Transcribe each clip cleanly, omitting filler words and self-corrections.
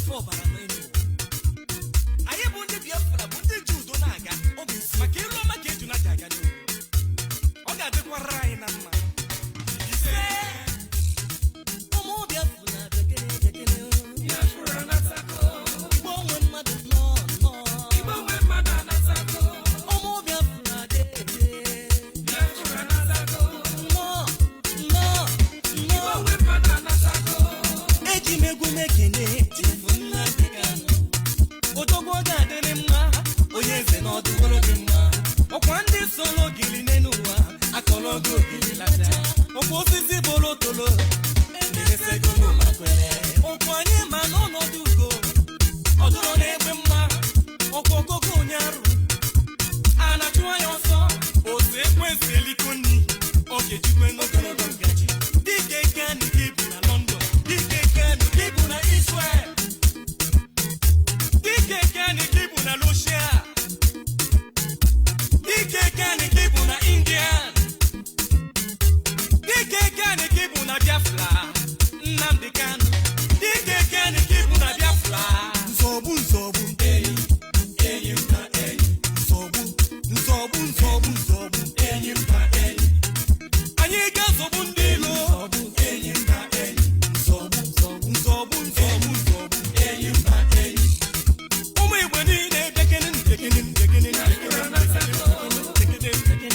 afọ ọbara n'elu. Anyị bụ ndị Biafra bụ ndị ji udo na-aga. Maka ịlụ ọma ka eju na-aja aga n'elu. Ọ ga-adịkwara anyị na mma. Ise ụmụ Biafra bekene bekene. Biafra na-atako. Igbo onwe mmadụ nọ. Igbo onwe mmadụ na-atako. Ụmụ Biafra dede. Biafra na-atako. Igbo onwe mmadụ na-atako. Eji m egwu mekene tifu nna dị Kanu. Odogwu ga-adịrị mma, onye eze na ọdụgboro gị mma. Ọkwa ndị solo gili n'elu ụwa, akọrọ gị ogili lata. Ọkwa osisi bolo tolo, na-esego n'ụma kwere. Ọkwa anyị ma n'ọnọdụ ugo, ọdụrụ na-egbe mma. Ọkwa okoko onye arụ, a na-achụ anya ọsọ. Otu ekwensu eliko nni, ọ ga-ejikwe n'ogologo ngaji. Dike Kanu gị bụ na London, Dike Kanu gị bụ na Israel. Dike Kanu gị bụ na Russia. Dike Kanu gị bụ na India. Dike Kanu gị bụ na Biafra. Nnamdi Kanu. Dike Kanu gị bụ na Biafra. Nzọgbu enyi enyi mba enyi. Nzọgbu enyi mba enyi. Anyị ga-azọgbu ndị ilo. Enyi mba enyi. Nzọgbu enyi mba enyi. Ụmụ Igbo niile bekene.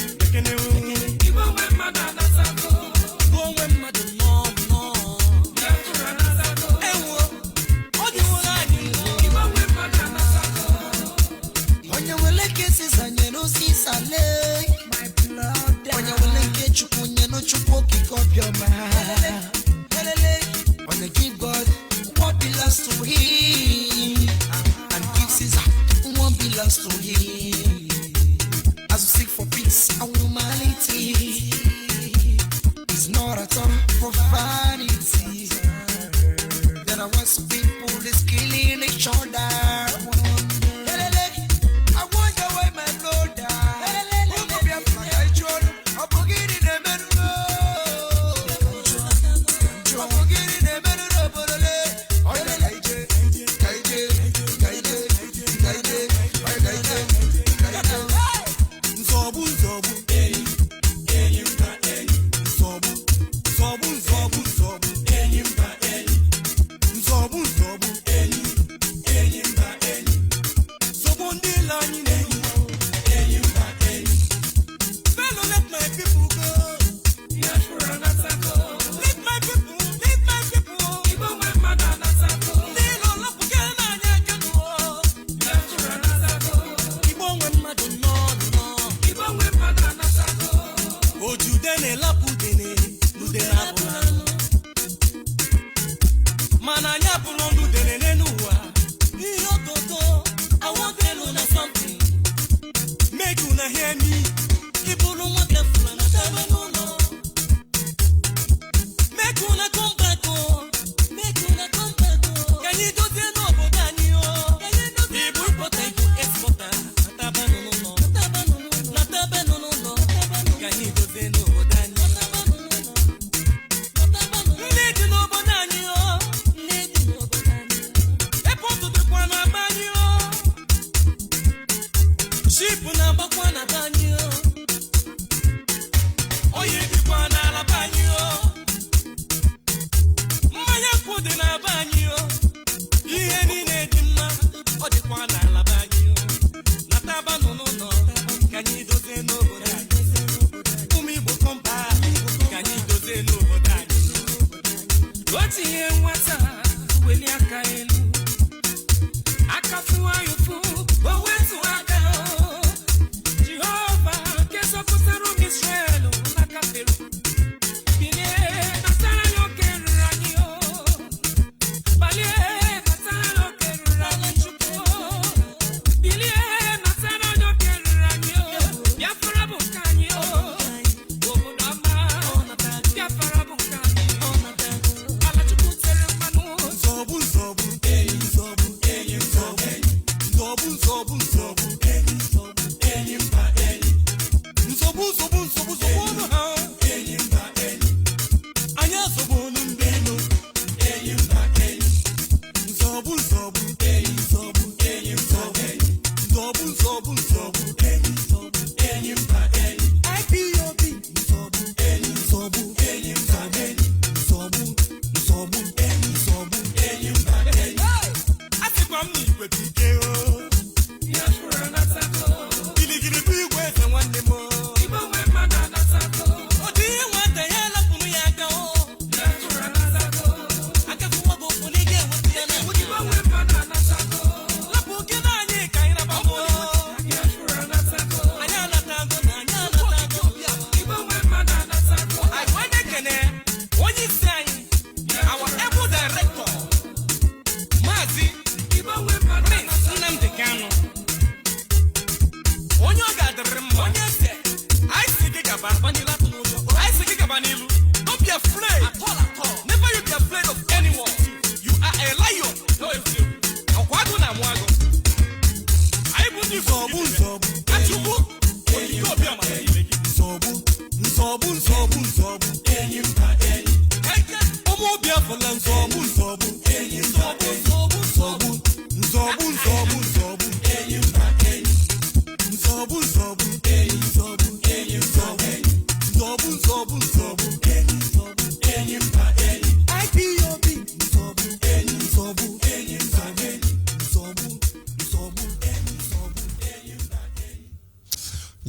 Igbo onwe mmadụ anasako. Igbo onwe mmadụ nọ. Biafra anasako. Ewo, ọ dịworo anyị. Igbo onwe mmadụ anasako. Onye wele nke sisanye n'osisale. Onye wele nke Chukwu nye no Chukwu okike obiọma. Onye give God what belongs to him, and give Caesar what belongs to him. As we seek for peace and humanity, it's not at all for vanity. There are once people is killing each other. I wonder why my brother. Nzọgbu enyi mba enyi. Nzọgbu enyi mba enyi. Nzọgbu enyi mba enyi.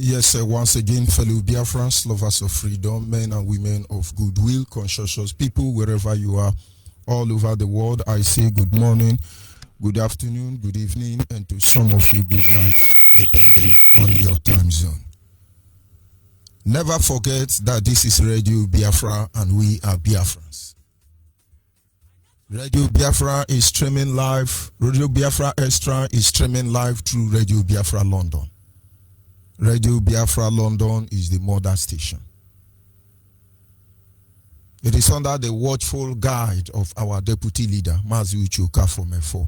Yes, once again, fellow Biafrans, lovers of freedom, men and women of goodwill, conscientious people, wherever you are, all over the world, I say good morning, good afternoon, good evening, and to some of you, good night, depending on your time zone. Never forget that this is Radio Biafra and we are Biafrans. Radio Biafra is streaming live. Radio Biafra Extra is streaming live through Radio Biafra London. Radio Biafra London is the mother station. It is under the watchful guide of our deputy leader, Mazi Uchoka from F4.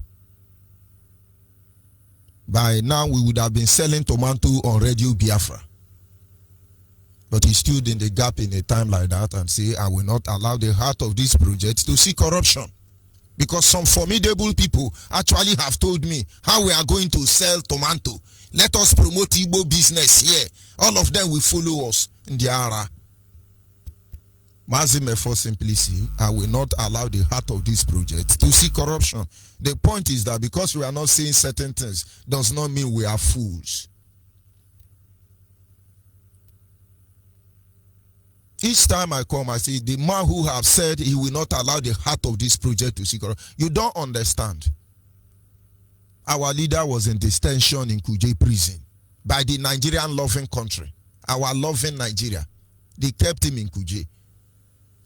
By now, we would have been selling tomato on Radio Biafra. But he stood in the gap in a time like that and say, I will not allow the heart of this project to see corruption. Because some formidable people actually have told me how we are going to sell tomato. Let us promote Igbo business here. All of them will follow us in the ara. Mazimefo simply say, I will not allow the heart of this project to see corruption. The point is that because we are not saying certain things does not mean we are fools. Each time I come, I say, the man who have said he will not allow the heart of this project to see corruption. You don't understand. Our leader was in detention in Kuje prison by the Nigerian loving country. Our loving Nigeria. They kept him in Kuje.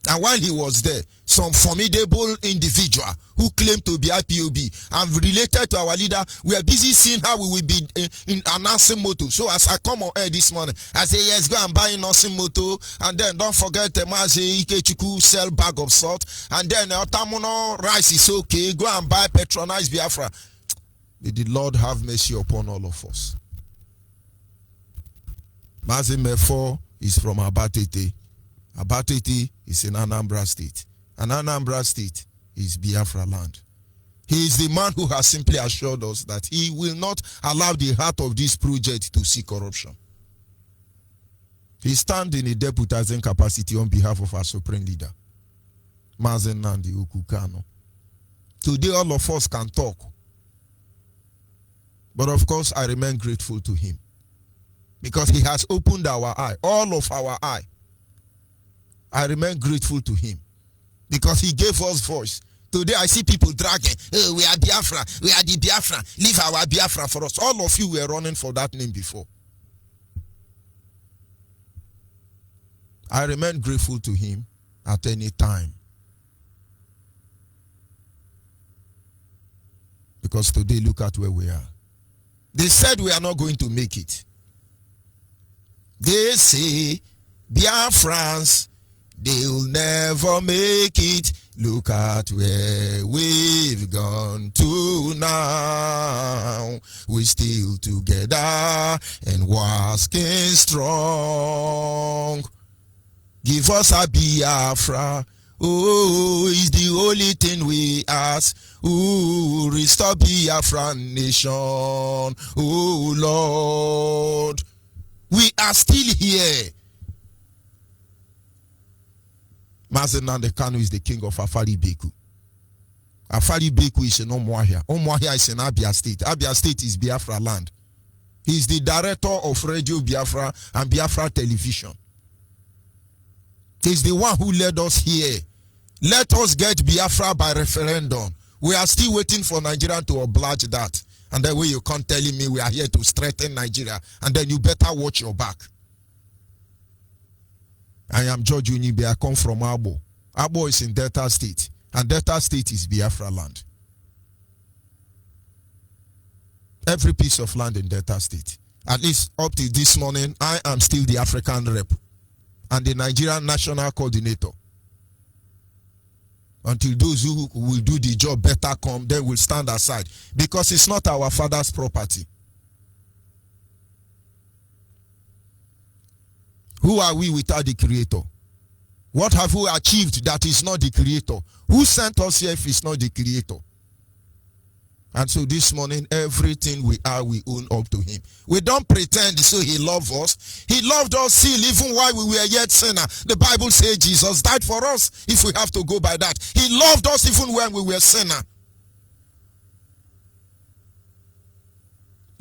And while he was there, some formidable individual who claimed to be IPOB and related to our leader, we are busy seeing how we will be in announcing motto. So as I come on air this morning, I say, yes, go and buy nursing motto. And then don't forget the Mazi Ikechuku sell bag of salt. And then Otamuno rice is okay. Go and buy patronize Biafra. May the Lord have mercy upon all of us. Mazimefo is from Abatete. Abatete is in Anambra State. And Anambra State is Biafra land. He is the man who has simply assured us that he will not allow the heart of this project to see corruption. He stands in a deputizing capacity on behalf of our supreme leader, Mazen Nandi Ukukano. Today all of us can talk. But of course, I remain grateful to him. Because he has opened our eye, all of our eye. I remain grateful to him. Because he gave us voice. Today I see people dragging, oh, we are Biafra, we are the Biafra, leave our Biafra for us. All of you were running for that name before. I remain grateful to him at any time. Because today, look at where we are. They said we are not going to make it. They say, Biafrans, they'll never make it. Look at where we've gone to now. We're still together and walking strong. Give us a Biafra. Oh, it's the only thing we ask. Oh, restore Biafra nation. Oh, Lord. We are still here. Mazenande Kanu is the king of Afari Beku. Afari Beku is in Omuahia. Omuahia is in Abia State. Abia State is Biafra land. He is the director of Radio Biafra and Biafra Television. He is the one who led us here. Let us get Biafra by referendum. We are still waiting for Nigeria to oblige that. And then when you come telling me we are here to strengthen Nigeria, and then you better watch your back. I am George Onyibe. I come from Abo. Abo is in Delta State. And Delta State is Biafra land. Every piece of land in Delta State. At least up to this morning, I am still the African rep. And the Nigerian national coordinator. Until those who will do the job better come, then we'll stand aside. Because it's not our father's property. Who are we without the Creator? What have we achieved that is not the creator? Who sent us here if it's not the creator? And so this morning, everything we are, we own up to him. We don't pretend so he loved us. He loved us still even while we were yet sinner. The Bible says Jesus died for us, if we have to go by that. He loved us even when we were sinner.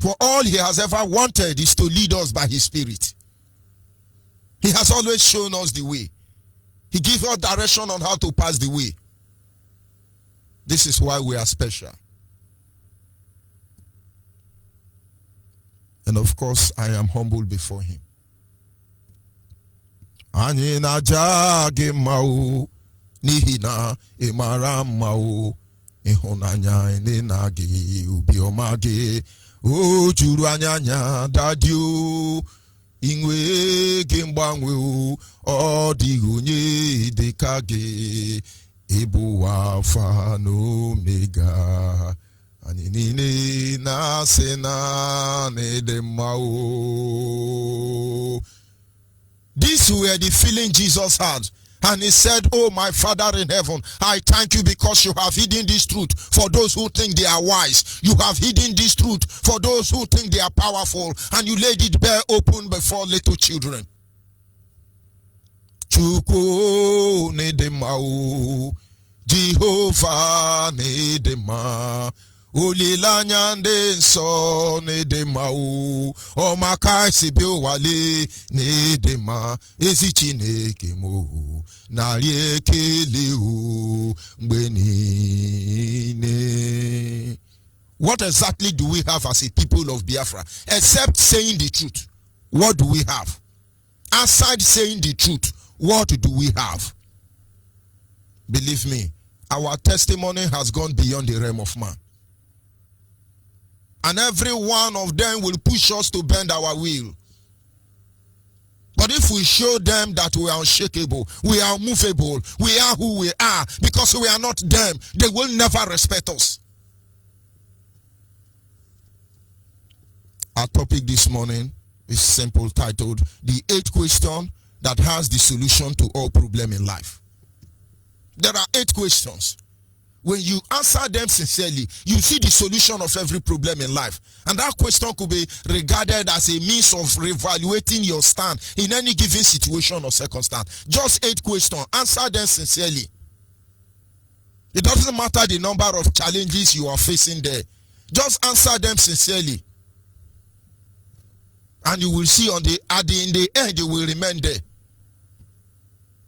For all he has ever wanted is to lead us by his Spirit. He has always shown us the way. He gives us direction on how to pass the way. This is why we are special. And of course, I am humble before him. Anyị na-aja gị mma o, n'ihi na ị mara mma o, ịhụnanya ị na gị, obiọma gị, o juru anya dadi o, inwe gị mgbanwe o, ọ dịghị onye dị ka gị, ị bụ Alpha na Omega. Anyị niile na-asị na n'ịdị mma o. These were the feeling Jesus had. And he said, oh, my Father in heaven, I thank you because you have hidden this truth for those who think they are wise. You have hidden this truth for those who think they are powerful. And you laid it bare open before little children. Chukwu n'ịdị o, Jehovah n'ịdị mma. Olilanya ndị nsọ n'ịdị mma o, ọmaka isi bi ụwale n'ịdị mma, ezi Chineke m o, narị ekele o mgbe niile. What exactly do we have as a people of Biafra? Except saying the truth. What do we have? Aside saying the truth, what do we have? Believe me, our testimony has gone beyond the realm of man. And every one of them will push us to bend our will. But if we show them that we are unshakable, we are unmovable, we are who we are, because we are not them, they will never respect us. Our topic this morning is simple, titled, The 8 Questions That Has the Solution to All Problems in Life. There are 8 questions. When you answer them sincerely, you see the solution of every problem in life. And that question could be regarded as a means of reevaluating your stand in any given situation or circumstance. Just 8 questions. Answer them sincerely. It doesn't matter the number of challenges you are facing there. Just answer them sincerely. And you will see in the end, you will remain there.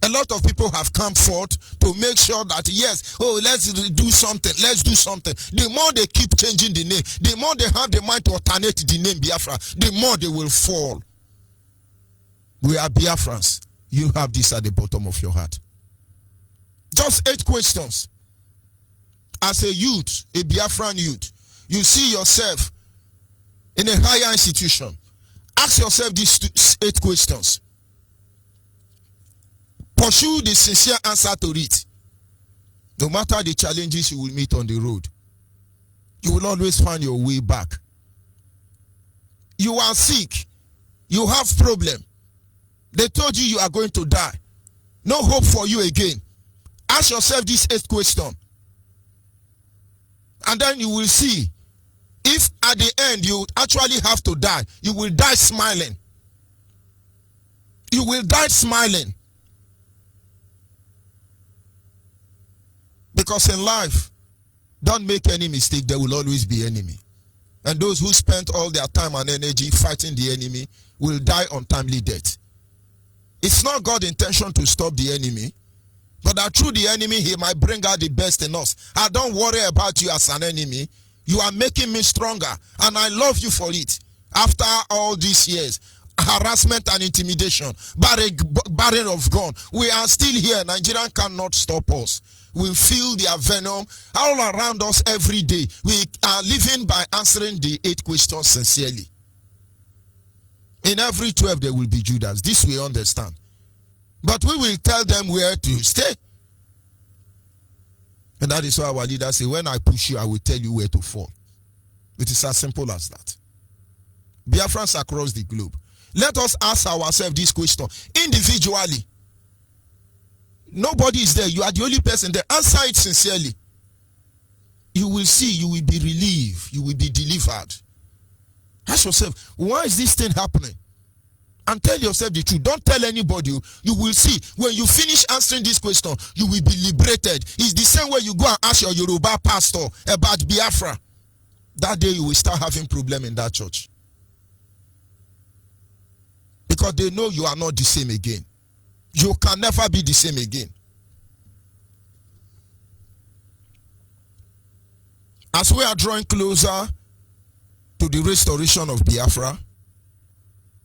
A lot of people have come forth to make sure that, yes, oh, let's do something, let's do something. The more they keep changing the name, the more they have the mind to alternate the name Biafra, the more they will fall. We are Biafrans. You have this at the bottom of your heart. Just 8 questions. As a youth, a Biafran youth, you see yourself in a higher institution. Ask yourself these 8 questions. Pursue the sincere answer to it. No matter the challenges you will meet on the road, you will always find your way back. You are sick. You have problem. They told you you are going to die. No hope for you again. Ask yourself this 8th question. And then you will see if at the end you actually have to die, you will die smiling. You will die smiling. Because in life, don't make any mistake, there will always be enemy. And those who spend all their time and energy fighting the enemy will die untimely death. It's not God's intention to stop the enemy, but that through the enemy, he might bring out the best in us. I don't worry about you as an enemy. You are making me stronger, and I love you for it. After all these years, harassment and intimidation, barren of gun, we are still here. Nigerian cannot stop us. We feel their venom all around us every day. We are living by answering the 8 questions sincerely. In every 12 there will be Judas. This we understand. But we will tell them where to stay. And that is why our leaders say, when I push you, I will tell you where to fall. It is as simple as that. Biafrans across the globe, let us ask ourselves this question individually. Nobody is there. You are the only person there. Answer it sincerely. You will see, you will be relieved. You will be delivered. Ask yourself, why is this thing happening? And tell yourself the truth. Don't tell anybody. You will see, when you finish answering this question, you will be liberated. It's the same way you go and ask your Yoruba pastor about Biafra. That day you will start having problem in that church. Because they know you are not the same again. You can never be the same again. As we are drawing closer to the restoration of Biafra,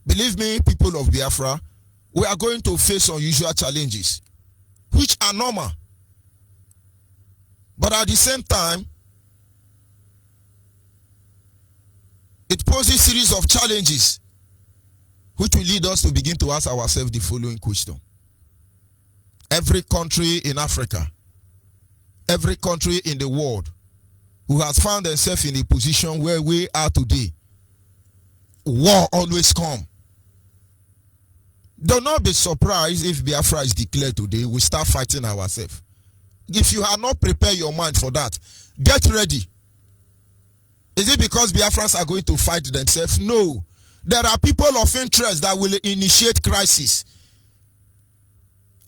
believe me, people of Biafra, we are going to face unusual challenges, which are normal. But at the same time, it poses a series of challenges, which will lead us to begin to ask ourselves the following question. Every country in Africa, every country in the world who has found themselves in a position where we are today, war always come. Do not be surprised if Biafra is declared today, we start fighting ourselves. If you have not prepared your mind for that, get ready. Is it because Biafrans are going to fight themselves? No. There are people of interest that will initiate crisis.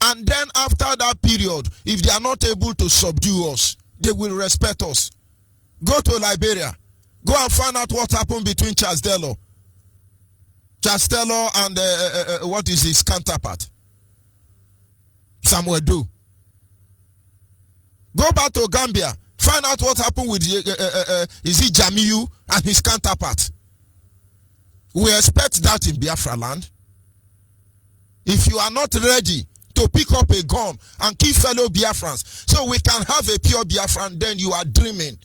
And then after that period, if they are not able to subdue us, they will respect us. Go to Liberia. Go and find out what happened between Charles Taylor and what is his counterpart? Samuel Doe. Go back to Gambia. Find out what happened with is it Jamiu and his counterpart. We expect that in Biafra land. If you are not ready to pick up a gun and kill fellow Biafrans so we can have a pure Biafran, then you are dreaming.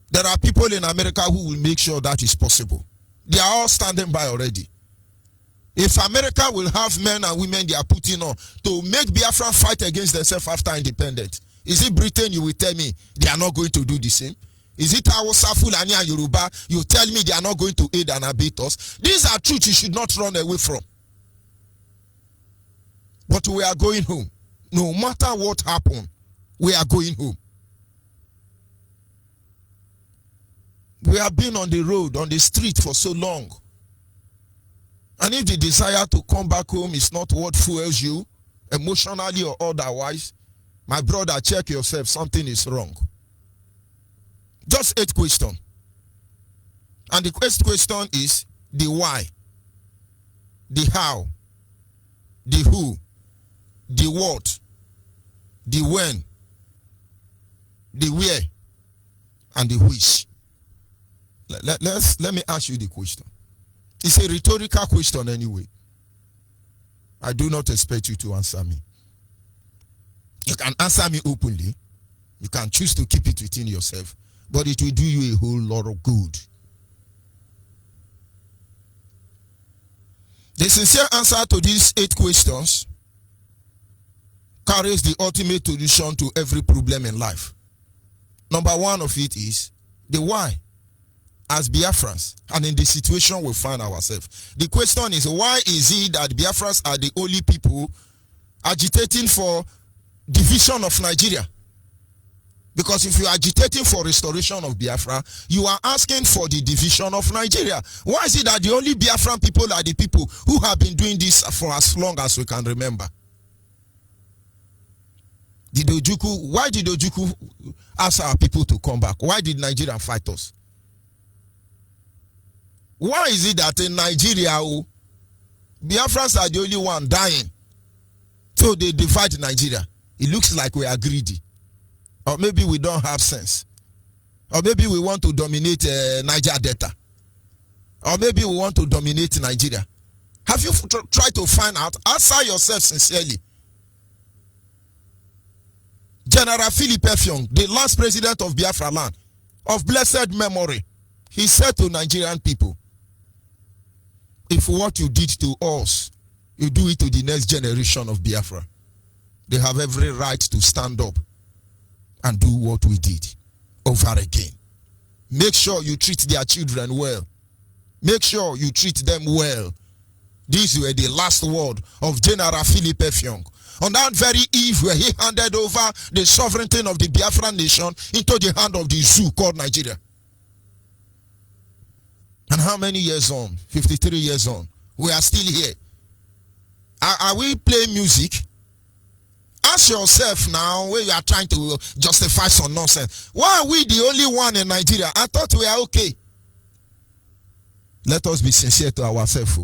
There are people in America who will make sure that is possible. They are all standing by already. If America will have men and women they are putting on to make Biafra fight against themselves after independence, is it Britain you will tell me they are not going to do the same? Is it Hausa, Fulani and Yoruba you tell me they are not going to aid and abet us? These are truths you should not run away from. But we are going home. No matter what happened, we are going home. We have been on the road, on the street for so long. And if the desire to come back home is not what fuels you, emotionally or otherwise, my brother, check yourself, something is wrong. Just 8 questions. And the first question is the why, the how, the who, the what, the when, the where, and the which. Let me ask you the question. It's a rhetorical question anyway. I do not expect you to answer me. You can answer me openly. You can choose to keep it within yourself. But it will do you a whole lot of good. The sincere answer to these 8 questions carries the ultimate solution to every problem in life. Number 1 of it is the why. As Biafrans, and in the situation we find ourselves. The question is, why is it that Biafrans are the only people agitating for division of Nigeria? Because if you are agitating for restoration of Biafra, you are asking for the division of Nigeria. Why is it that the only Biafran people are the people who have been doing this for as long as we can remember? Why did Ojukwu ask our people to come back? Why did Nigeria fight us? Why is it that in Nigeria, Biafrans are the only one dying? So they divide Nigeria. It looks like we are greedy. Or maybe we don't have sense. Or maybe we want to dominate Niger Delta. Or maybe we want to dominate Nigeria. Have you tried to find out? Answer yourself sincerely. General Philip Effiong, the last president of Biafra land, of blessed memory, he said to Nigerian people, if what you did to us, you do it to the next generation of Biafra, they have every right to stand up and do what we did over again. Make sure you treat their children well. Make sure you treat them well. These were the last word of General Philip Effiong. On that very eve where he handed over the sovereignty of the Biafra nation into the hand of the zoo called Nigeria. And how many years on? 53 years on. We are still here. Are we playing music? Ask yourself now, where you are trying to justify some nonsense. Why are we the only one in Nigeria? I thought we are okay. Let us be sincere to ourselves.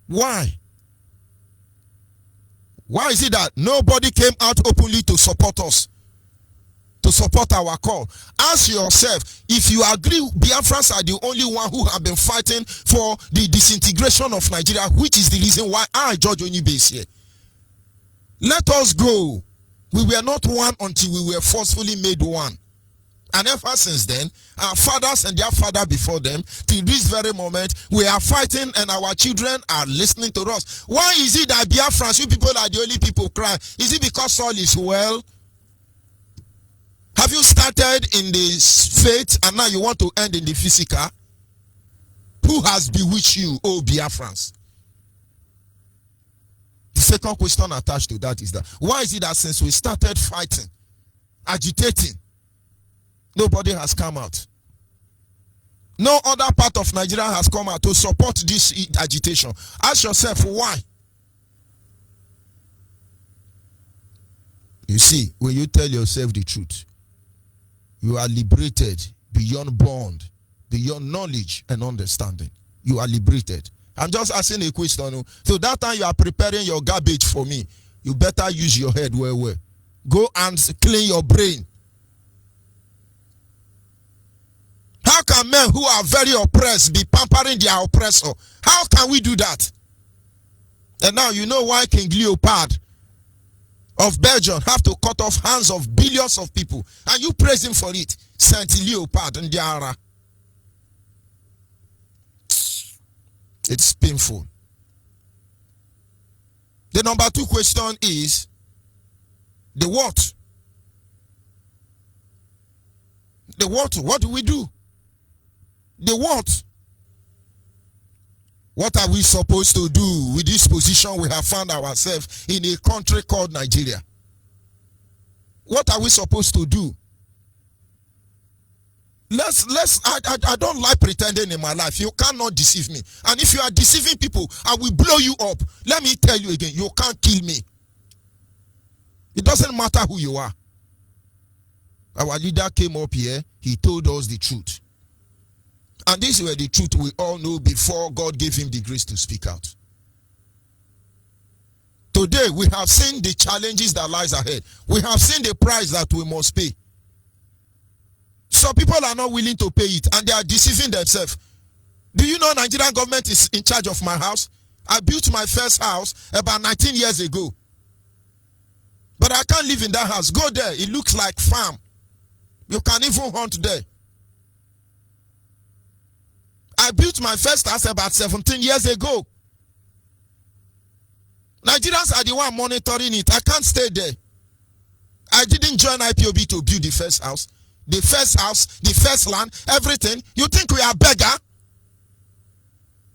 Why? Why is it that nobody came out openly to support us? To support our call? Ask yourself, if you agree Biafrans are the only one who have been fighting for the disintegration of Nigeria, which is the reason why I, George Onyibe, is here. Let us go. We were not one until we were forcefully made one. And ever since then, our fathers and their father before them, till this very moment, we are fighting and our children are listening to us. Why is it that Biafrans, you people are the only people crying? Is it because all is well? Have you started in the faith and now you want to end in the physical? Who has bewitched you, oh Biafrans? The second question attached to that is that, why is it that since we started fighting, agitating, nobody has come out? No other part of Nigeria has come out to support this agitation. Ask yourself why. You see, when you tell yourself the truth, you are liberated beyond bond, beyond knowledge and understanding. You are liberated. I'm just asking a question. So that time you are preparing your garbage for me, you better use your head well. Go and clean your brain. How can men who are very oppressed be pampering their oppressor? How can we do that? And now you know why King Leopold of Belgium have to cut off hands of billions of people. And you praise him for it. Saint Leopold and Diara. It's painful. The number 2 question is the what? The what? What do we do? The what? What are we supposed to do with this position we have found ourselves in a country called Nigeria? What are we supposed to do? I don't like pretending in my life. You cannot deceive me. And if you are deceiving people, I will blow you up. Let me tell you again, you can't kill me. It doesn't matter who you are. Our leader came up here, he told us the truth. And these were the truth we all know before God gave him the grace to speak out. Today, we have seen the challenges that lies ahead. We have seen the price that we must pay. So people are not willing to pay it and they are deceiving themselves. Do you know Nigerian government is in charge of my house? I built my first house about 19 years ago. But I can't live in that house. Go there. It looks like farm. You can even hunt there. I built my first house about 17 years ago. Nigerians are the one monitoring it. I can't stay there. I didn't join IPOB to build the first house. The first land, everything. You think we are beggar?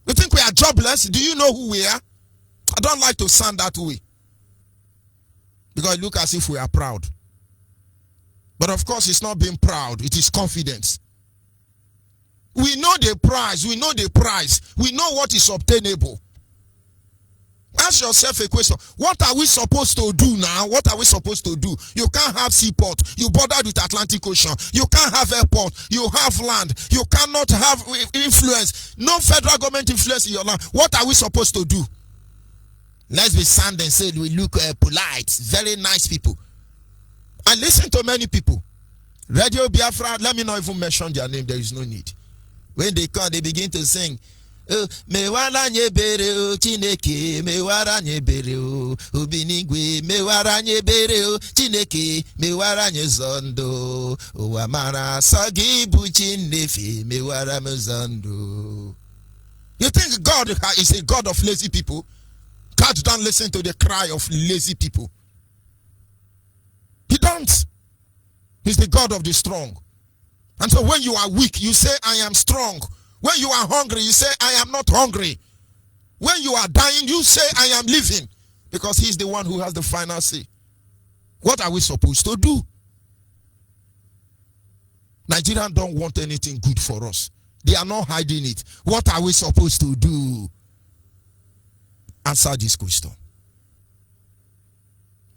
You think we are jobless? Do you know who we are? I don't like to sound that way. Because it looks as if we are proud. But of course, it's not being proud. It is confidence. We know the price. We know the price. We know what is obtainable. Ask yourself a question. What are we supposed to do now? What are we supposed to do? You can't have seaport. You bordered with Atlantic Ocean. You can't have airport. You have land. You cannot have influence. No federal government influence in your land. What are we supposed to do? Let's be sound and say we look polite. Very nice people. And listen to many people. Radio Biafra, let me not even mention their name. There is no need. When they come, they begin to sing. Mewara nyebere o Chineke, mewara nyebere o Obinigwe, mewara nyebere o Chineke, mewara nyezondo Owamara sagi bu Chinefe, mewara mezondo. You think God is a God of lazy people? God don't listen to the cry of lazy people. He don't. He's the God of the strong. And so when you are weak, you say, I am strong. When you are hungry, you say, I am not hungry. When you are dying, you say, I am living. Because he's the one who has the final say. What are we supposed to do? Nigerians don't want anything good for us. They are not hiding it. What are we supposed to do? Answer this question.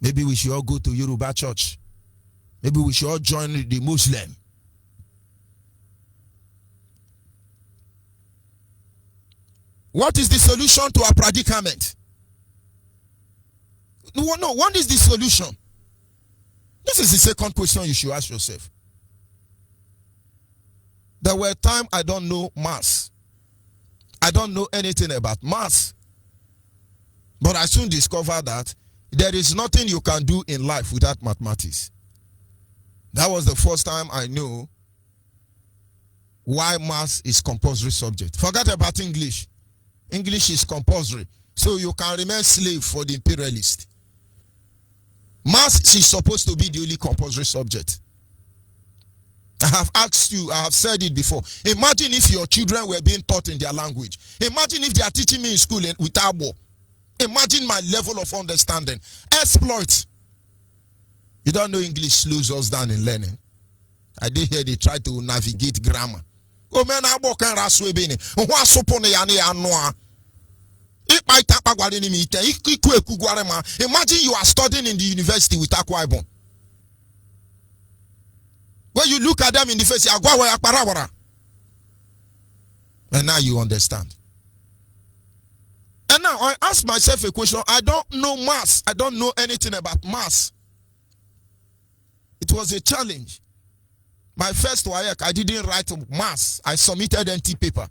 Maybe we should all go to Yoruba church. Maybe we should all join the Muslim. What is the solution to our predicament? No, what is the solution? This is the second question you should ask yourself. There were times I don't know maths. I don't know anything about maths. But I soon discovered that there is nothing you can do in life without mathematics. That was the first time I knew why maths is compulsory subject. Forget about English. English is compulsory. So you can remain slave for the imperialist. Maths is supposed to be the only compulsory subject. I have asked you, I have said it before. Imagine if your children were being taught in their language. Imagine if they are teaching me in school with Abo. Imagine my level of understanding. Exploit. You don't know English slows us down in learning. I did hear they try to navigate grammar. Oh man, Abo can raswebini. Imagine you are studying in the university with Akwa Ibom. When you look at them in the face, and now you understand. And now I ask myself a question. I don't know maths. I don't know anything about maths. It was a challenge. My first WAEC, I didn't write maths. I submitted empty paper.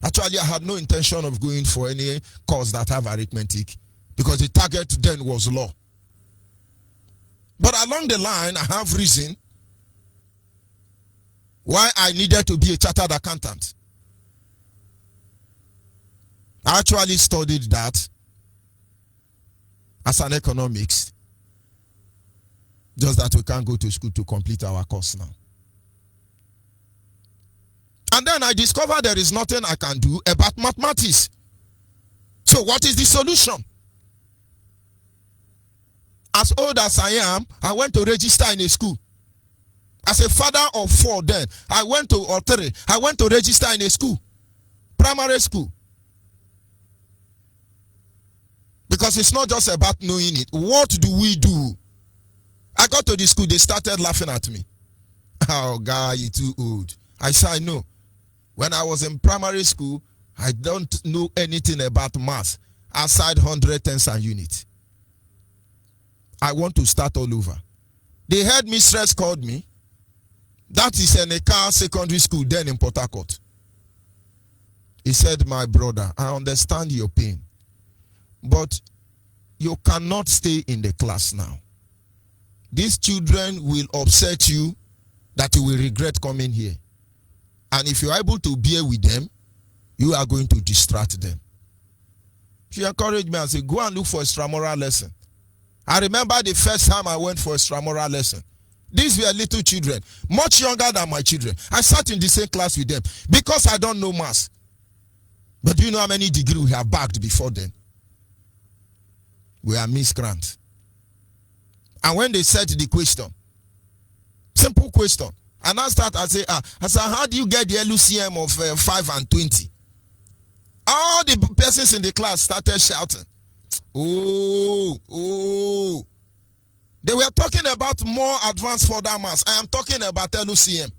Actually, I had no intention of going for any course that have arithmetic because the target then was law. But along the line, I have reason why I needed to be a chartered accountant. I actually studied that as an economics, just that we can't go to school to complete our course now. And then I discovered there is nothing I can do about mathematics. So what is the solution? As old as I am, I went to register in a school. As a father of 4 then, I went to register in a school. Primary school. Because it's not just about knowing it. What do we do? I got to the school, they started laughing at me. Oh, guy, you're too old. I said, no. When I was in primary school, I don't know anything about maths outside 100 tens and units. I want to start all over. The headmistress called me. That is in a car secondary school then in Port Harcourt. He said, my brother, I understand your pain, but you cannot stay in the class now. These children will upset you that you will regret coming here. And if you are able to bear with them, you are going to distract them. She encouraged me and said, go and look for extramural lesson. I remember the first time I went for extramural lesson. These were little children, much younger than my children. I sat in the same class with them because I don't know maths. But do you know how many degrees we have bagged before then? We are miscreant. And when they said the question, simple question, and I start, I say, how do you get the LUCM of 5 and 20? All the persons in the class started shouting. Oh. They were talking about more advanced further maths. I am talking about LUCM.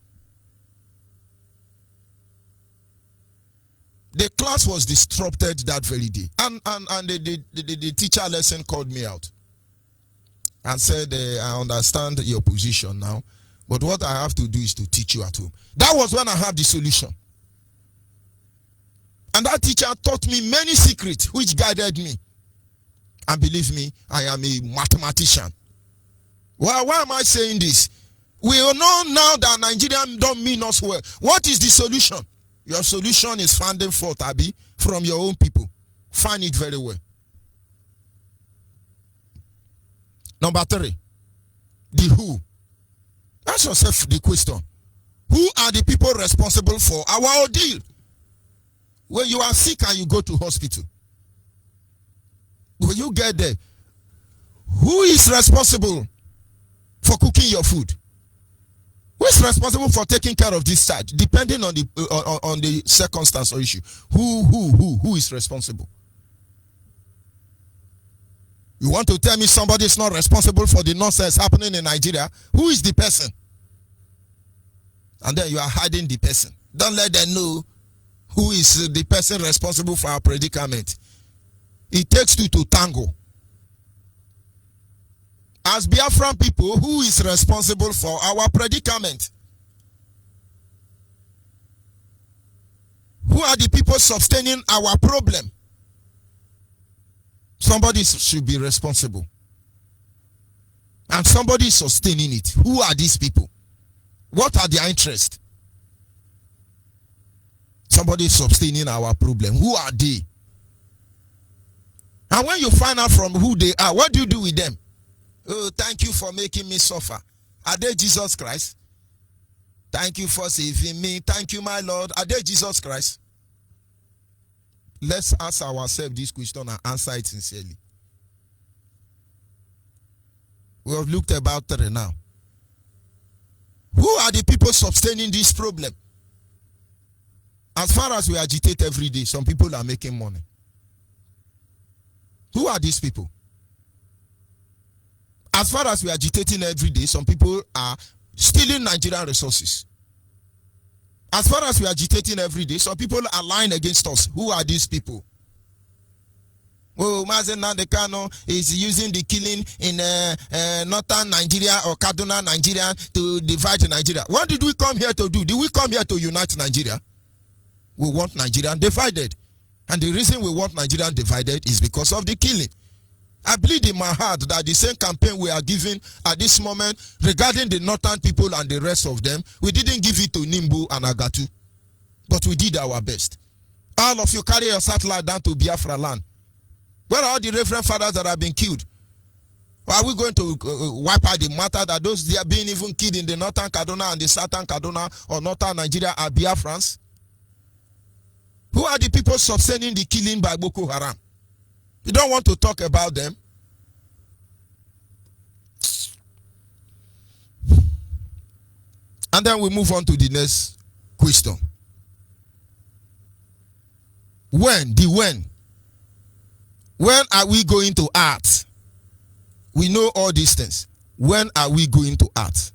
The class was disrupted that very day. And the teacher lesson called me out and said, I understand your position now, but what I have to do is to teach you at home. That was when I had the solution. And that teacher taught me many secrets which guided me. And believe me, I am a mathematician. Well, why am I saying this? We know now that Nigerians don't mean us well. What is the solution? Your solution is finding fault, Abi, from your own people. Find it very well. Number 3, the who. Ask yourself the question. Who are the people responsible for our ordeal? When you are sick and you go to hospital, when you get there, who is responsible for cooking your food? Who is responsible for taking care of this child? Depending on the circumstance or issue. Who is responsible? You want to tell me somebody is not responsible for the nonsense happening in Nigeria? Who is the person? And then you are hiding the person. Don't let them know who is the person responsible for our predicament. It takes two to tango. As Biafran people, who is responsible for our predicament? Who are the people sustaining our problem? Somebody should be responsible. And somebody is sustaining it. Who are these people? What are their interests? Somebody is sustaining our problem. Who are they? And when you find out from who they are, what do you do with them? Oh, thank you for making me suffer. Are they Jesus Christ? Thank you for saving me. Thank you, my Lord. Are they Jesus Christ? Let's ask ourselves this question and answer it sincerely. We have looked about 3 now. Who are the people sustaining this problem? As far as we agitate every day, some people are making money. Who are these people? As far as we are agitating every day, some people are stealing Nigerian resources. As far as we are agitating every day, some people are lying against us. Who are these people? Oh, Mazen Nandekano is using the killing in northern Nigeria or Kaduna, Nigeria to divide Nigeria. What did we come here to do? Did we come here to unite Nigeria? We want Nigeria divided. And the reason we want Nigeria divided is because of the killing. I believe in my heart that the same campaign we are giving at this moment regarding the northern people and the rest of them, we didn't give it to Nimbu and Agatu, but we did our best. All of you carry your satellite down to Biafra land. Where are all the reverend fathers that have been killed? Or are we going to wipe out the matter that those they are being even killed in the northern Kaduna and the southern Kaduna or northern Nigeria are Biafrans? Who are the people sustaining the killing by Boko Haram? You don't want to talk about them? And then we move on to the next question. When are we going to act? We know all these things. When are we going to act?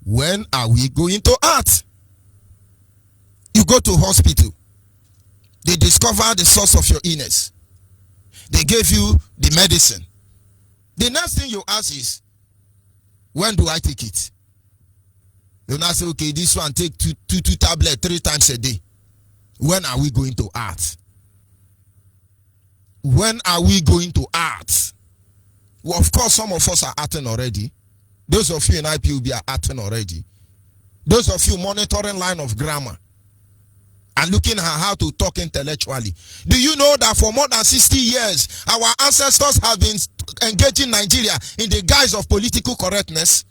When are we going to act? You go to hospital. They discover the source of your illness. They gave you the medicine. The next thing you ask is, when do I take it? You now say, okay, this one take two tablets 3 times a day. When are we going to act? When are we going to act? Well, of course, some of us are acting already. Those of you in IPUB are acting already. Those of you monitoring line of grammar and looking at how to talk intellectually. Do you know that for more than 60 years, our ancestors have been engaging Nigeria in the guise of political correctness?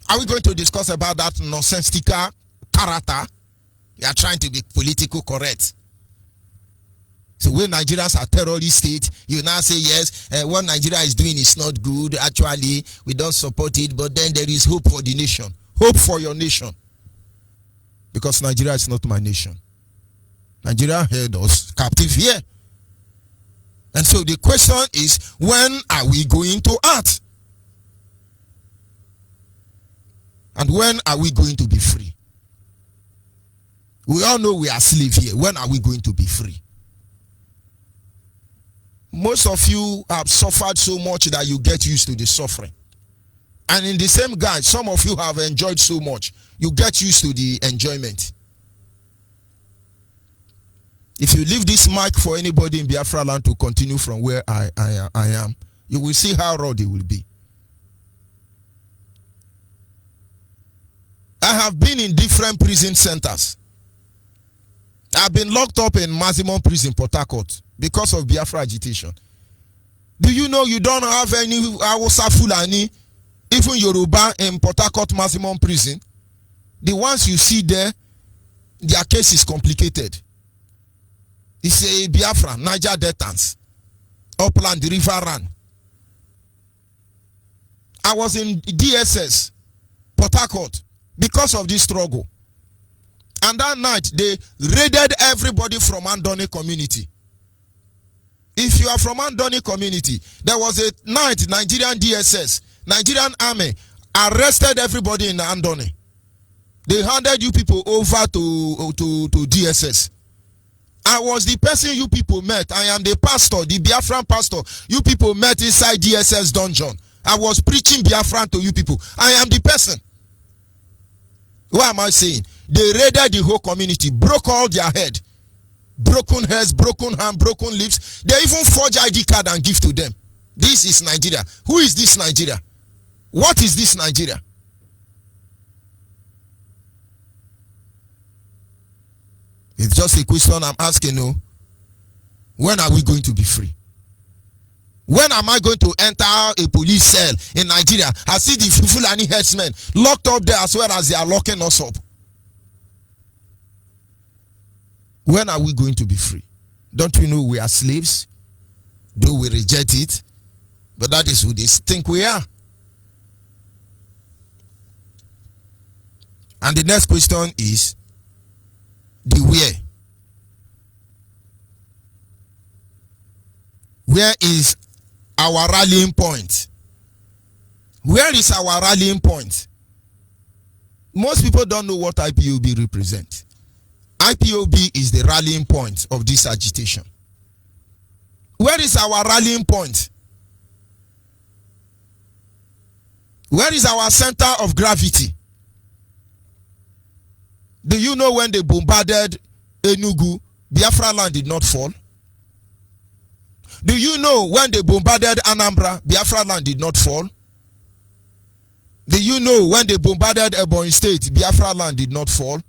Are we going to discuss about that nonsensical character? They are trying to be political correct. So when Nigerians are terrorist state, you now say yes, what Nigeria is doing is not good. Actually, we don't support it, but then there is hope for the nation. Hope for your nation. Because Nigeria is not my nation. Nigeria held us captive here. And so the question is, when are we going to act? And when are we going to be free? We all know we are slaves here. When are we going to be free? Most of you have suffered so much that you get used to the suffering. And in the same guise, some of you have enjoyed so much, you get used to the enjoyment. If you leave this mic for anybody in Biafra land to continue from where I am, you will see how raw they will be. I have been in different prison centers. I've been locked up in maximum prison, Port Harcourt, because of Biafra agitation. Do you know you don't have any Hausa Fulani Even Yoruba in Port Harcourt Maximum Prison, the ones you see there, their case is complicated. It's a Biafra, Niger Deltans, Upland, the River Ran. I was in DSS, Port Harcourt, because of this struggle. And that night, they raided everybody from Andoni community. If you are from Andoni community, there was a night Nigerian DSS, Nigerian army, arrested everybody in Andoni. They handed you people over to DSS. I was the person you people met. I am the pastor, the Biafran pastor. You people met inside DSS dungeon. I was preaching Biafran to you people. I am the person. What am I saying? They raided the whole community, broke all their head. Broken heads, broken hand, broken lips. They even forge ID card and give to them. This is Nigeria. Who is this Nigeria? What is this Nigeria? It's just a question I'm asking you. When are we going to be free? When am I going to enter a police cell in Nigeria? I see the Fulani headsmen locked up there as well as they are locking us up. When are we going to be free? Don't we know we are slaves? Do we reject it? But that is who they think we are. And the next question is the where. Where is our rallying point? Where is our rallying point? Most people don't know what IPOB represents. IPOB is the rallying point of this agitation. Where is our rallying point? Where is our center of gravity? Do you know when they bombarded Enugu, Biafra land did not fall? Do you know when they bombarded Anambra, Biafra land did not fall? Do you know when they bombarded Ebonyi State, Biafra land did not fall?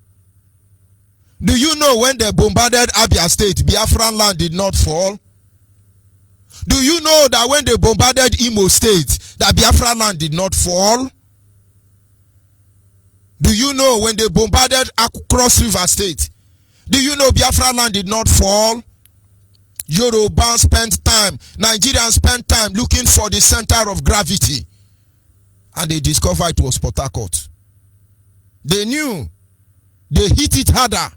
Do you know when they bombarded Abia State, Biafran land did not fall? Do you know that when they bombarded Imo State, that Biafran land did not fall? Do you know when they bombarded Cross River State? Do you know Biafran land did not fall? Yoruba spent time, Nigerians spent time looking for the center of gravity. And they discovered it was Port Harcourt. They knew. They hit it harder.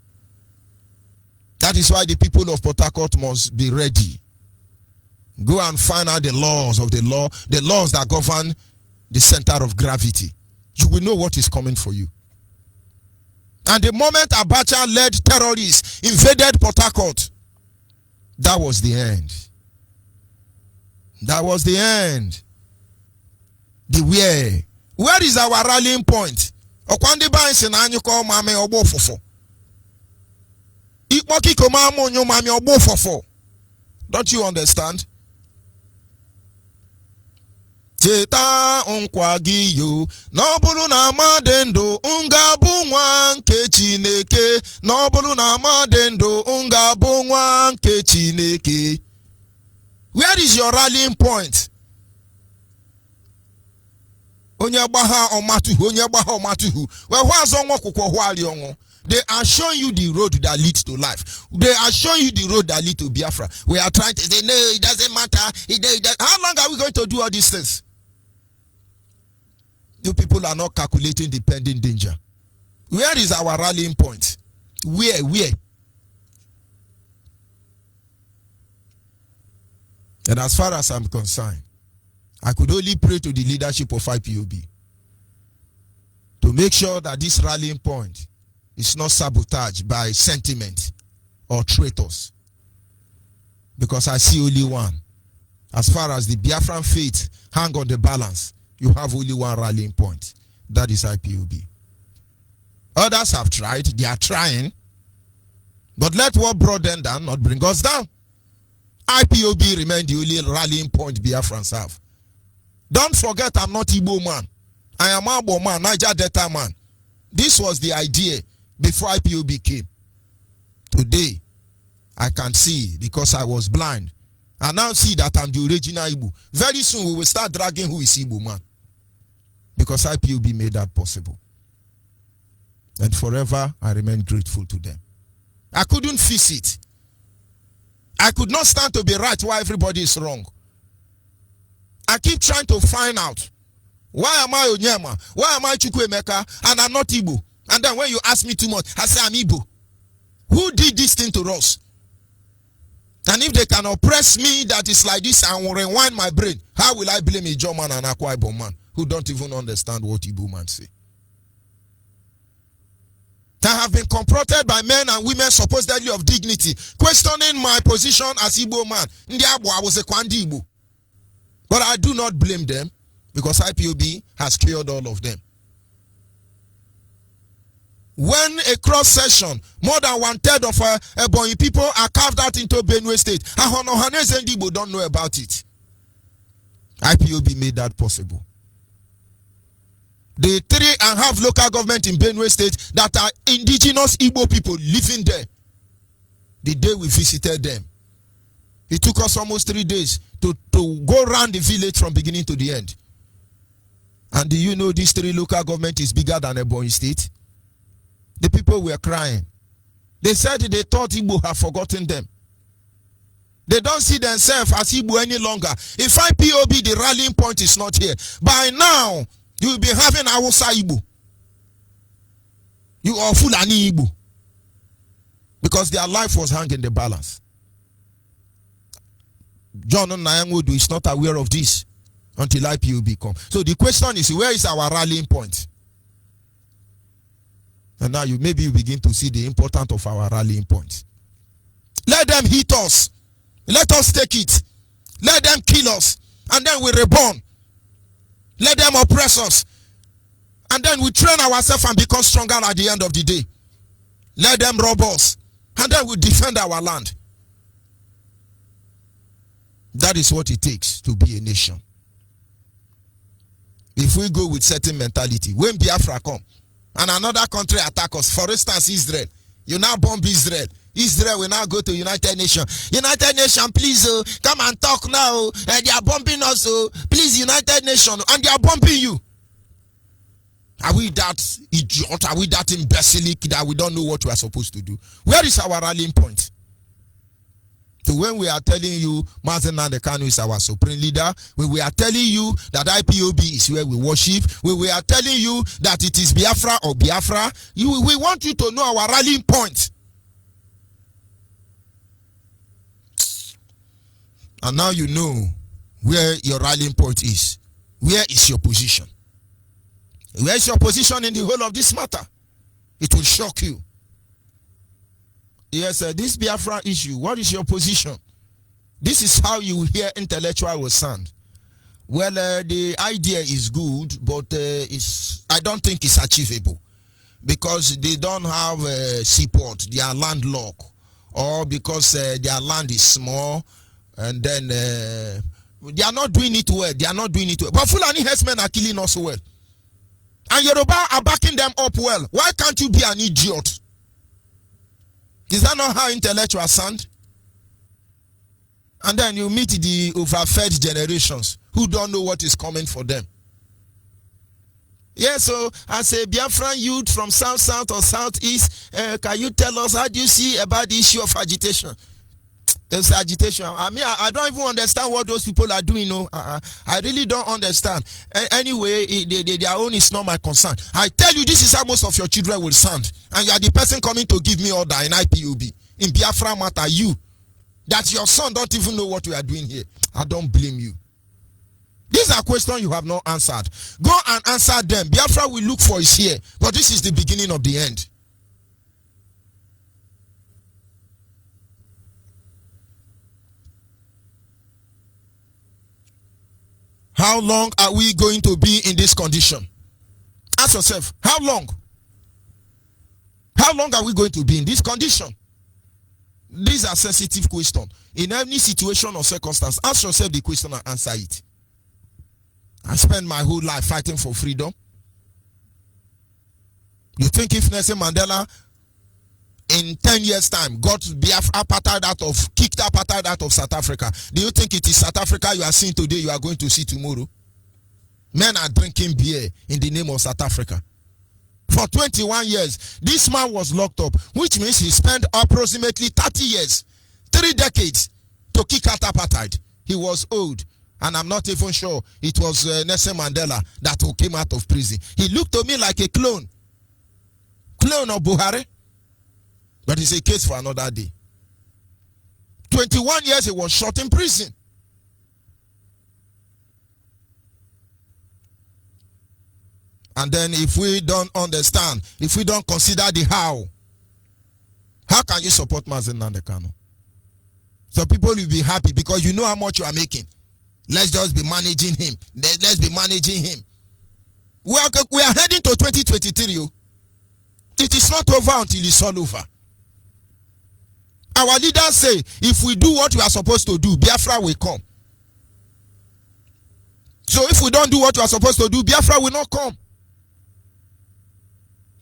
That is why the people of Port Harcourt must be ready. Go and find out the laws of the laws that govern the center of gravity. You will know what is coming for you. And the moment Abacha-led terrorists invaded Port Harcourt, that was the end. That was the end. The where. Where is our rallying point? Don't you understand? Cheta nkwa gị yo n'ọbụrụ na amadị ndụ ngabụ nwa nke Chineke n'ọbụrụ na amadị ndụ ngabụ nwa nke Chineke. Where is your rallying point? Onye gbaha ọmatuhu onye gbaha ọmatuhu well what's on kwụkwọ. They are showing you the road that leads to life. They are showing you the road that leads to Biafra. We are trying to say no, it doesn't matter. How long are we going to do all these things? You people are not calculating the pending danger. Where is our rallying point? Where? And as far as I'm concerned, I could only pray to the leadership of IPOB to make sure that this rallying point is not sabotaged by sentiment or traitors. Because I see only one. As far as the Biafran faith hang on the balance, you have only one rallying point. That is IPOB. Others have tried, they are trying. But let what brought them down not bring us down. IPOB remain the only rallying point Biafrans have. Don't forget I'm not Igbo man. I am Abo man, Niger Delta man. This was the idea before IPOB came. Today, I can see because I was blind. I now see that I'm the original Igbo. Very soon we will start dragging who is Igbo man. because IPOB made that possible. And forever, I remain grateful to them. I couldn't fix it. I could not stand to be right while everybody is wrong. I keep trying to find out, why am I Onyema? Why am I Chukwuemeka? And I'm not Igbo. And then when you ask me too much, I say I'm Igbo. Who did this thing to us? And if they can oppress me that is like this and will rewind my brain, how will I blame a German and Akwa Ibom man who don't even understand what Igbo man say? I have been confronted by men and women supposedly of dignity, questioning my position as Igbo man. I was a Kwandi Igbo. But I do not blame them because IPOB has cured all of them. When a cross section, more than 1/3 of Ebonyi people are carved out into Benue State, Ahonohanese and Igbo don't know about it. IPOB made that possible. The 3.5 local government in Benue State that are indigenous Igbo people living there, the day we visited them, it took us almost 3 days to go around the village from beginning to the end. And do you know this 3 local government is bigger than Ebonyi State? The people were crying. They said they thought Igbo have forgotten them. They don't see themselves as Igbo any longer. If IPOB, the rallying point is not here, by now, you will be having Hausa Igbo. You are Fulani Igbo. Because their life was hanging in the balance. John Nyangodu is not aware of this until IPOB comes. So the question is, where is our rallying point? And now maybe you begin to see the importance of our rallying point. Let them hit us. Let us take it. Let them kill us. And then we reborn. Let them oppress us. And then we train ourselves and become stronger at the end of the day. Let them rob us. And then we defend our land. That is what it takes to be a nation. If we go with certain mentality, when Biafra come, and another country attack us, for instance, Israel, you now bomb Israel. Israel will now go to United Nations. United Nations, please, come and talk now. They are bombing us. Please, United Nations. And they are bombing you. Are we that idiot? Are we that imbecilic that we don't know what we are supposed to do? Where is our rallying point? So when we are telling you Mazen Nandekano is our supreme leader, when we are telling you that IPOB is where we worship, when we are telling you that it is Biafra or Biafra, we want you to know our rallying point. And now you know where your rallying point is. Where is your position? Where is your position in the whole of this matter? It will shock you. Yes, this Biafra issue, what is your position? This is how you hear intellectual will sound. Well, the idea is good, but I don't think it's achievable. Because they don't have seaport, they are landlocked. Or because their land is small, and then they are not doing it well. They are not doing it well. But Fulani herdsmen are killing us well. And Yoruba are backing them up well. Why can't you be an idiot? Is that not how intellectuals sound? And then you meet the overfed generations who don't know what is coming for them. Yeah, so as a Biafran youth from South or Southeast, can you tell us how do you see about the issue of agitation? There's agitation. I mean, I don't even understand what those people are doing. No, I really don't understand. Anyway, their own is not my concern. I tell you, this is how most of your children will sound. And you are the person coming to give me order in IPOB. In Biafra matter, you. That your son don't even know what we are doing here. I don't blame you. These are questions you have not answered. Go and answer them. Biafra will look for is here. But this is the beginning of the end. How long are we going to be in this condition? Ask yourself, how long? How long are we going to be in this condition? These are sensitive questions. In any situation or circumstance, ask yourself the question and answer it. I spent my whole life fighting for freedom. You think if Nelson Mandela in 10 years' time got kicked apartheid out of South Africa, do you think it is South Africa you are seeing today you are going to see tomorrow? Men are drinking beer in the name of South Africa. For 21 years, this man was locked up, which means he spent approximately 30 years, 3 decades, to kick out apartheid. He was old, and I'm not even sure it was Nelson Mandela that came out of prison. He looked to me like a clone of Buhari, but it's a case for another day. 21 years he was shot in prison. And then if we don't understand, if we don't consider the how can you support Mazen Nnamdi Kanu? So people will be happy because you know how much you are making. Let's just be managing him. Let's be managing him. We are heading to 2023. It is not over until it's all over. Our leaders say, if we do what we are supposed to do, Biafra will come. So if we don't do what we are supposed to do, Biafra will not come.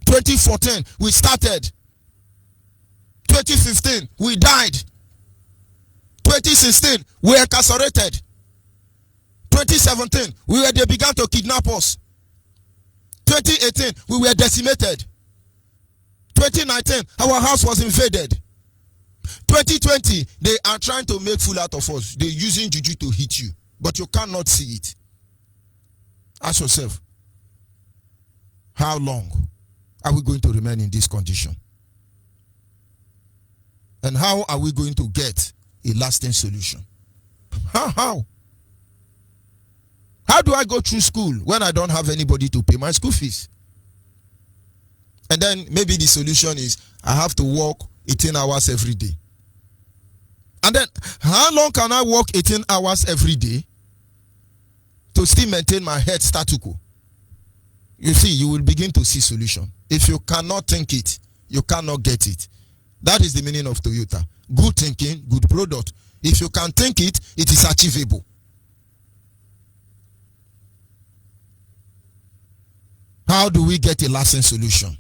2014, we started. 2015, we died. 2016, we were incarcerated. 2017, they began to kidnap us. 2018, we were decimated. 2019, our house was invaded. 2020, they are trying to make fool out of us. They're using juju to hit you, but you cannot see it. Ask yourself, how long are we going to remain in this condition? And how are we going to get a lasting solution? How? How do I go through school when I don't have anybody to pay my school fees? And then maybe the solution is I have to work 18 hours every day. And then how long can I work 18 hours every day to still maintain my head status quo? You see, you will begin to see solution. If you cannot think it, you cannot get it. That is the meaning of Toyota. Good thinking, good product. If you can think it, it is achievable. How do we get a lasting solution?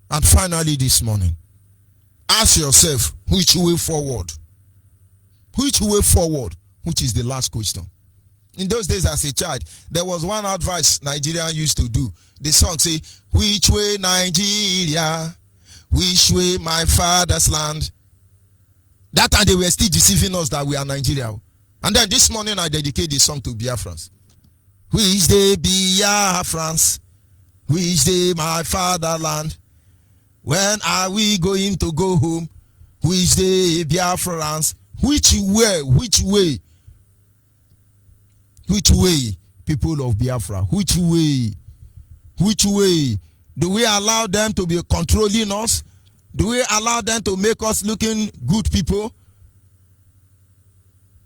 And finally this morning, ask yourself, which way forward? Which way forward? Which is the last question. In those days as a child, there was one advice Nigerian used to do. The song say, which way Nigeria? Which way my father's land? That time they were still deceiving us that we are Nigeria. And then this morning I dedicate this song to Biafrans. Which day Biafrans? Which day my fatherland? When are we going to go home? Which day Biafrans? Which way? Which way, people of Biafra? Which way? Which way? Do we allow them to be controlling us? Do we allow them to make us looking good people?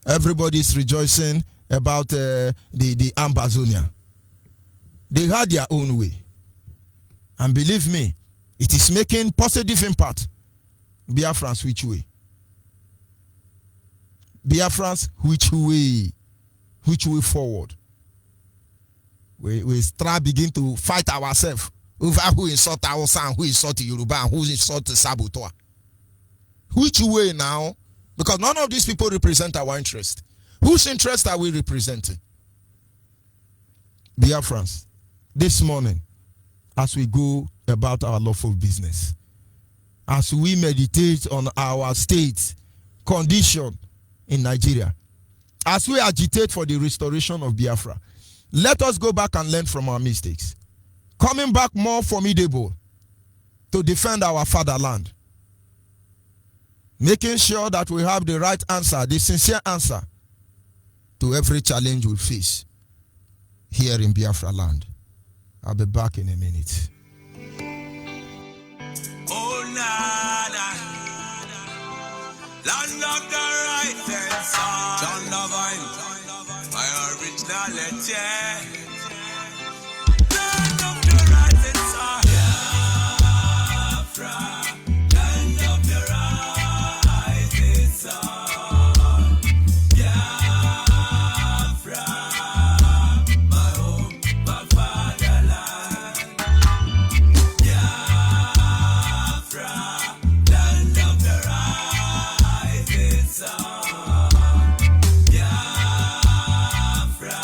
Everybody's rejoicing about the Ambazonia. They had their own way. And believe me, it is making positive impact. Biafrans, which way? Biafrans, which way? Which way forward? We start begin to fight ourselves over who insult Hausa, who insult Yoruba, and who insult Saboteur. Which way now? Because none of these people represent our interest. Whose interest are we representing? Biafrans, this morning, as we go about our lawful business, as we meditate on our state condition in Nigeria, as we agitate for the restoration of Biafra, let us go back and learn from our mistakes. Coming back more formidable to defend our fatherland. Making sure that we have the right answer, the sincere answer to every challenge we face here in Biafra land. I'll be back in a minute. Oh, nada. Land of the right and side. John Lavine, my originality. Land of the right and side. Biafra, land of the right and side. Biafra, my home, my fatherland. Biafra, land of the right and side. Biafra,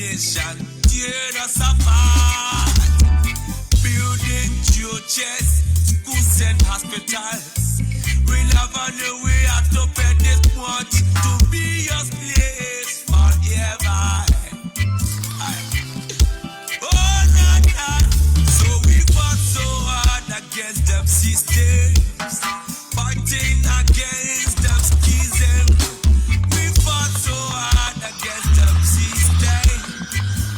nation, tear us apart. Building churches, schools and hospitals. We never knew we had to pay this much to be your slaves forever. Oh, nah. So we fought so hard against them systems, fighting against them schisms. We fought so hard against them systems,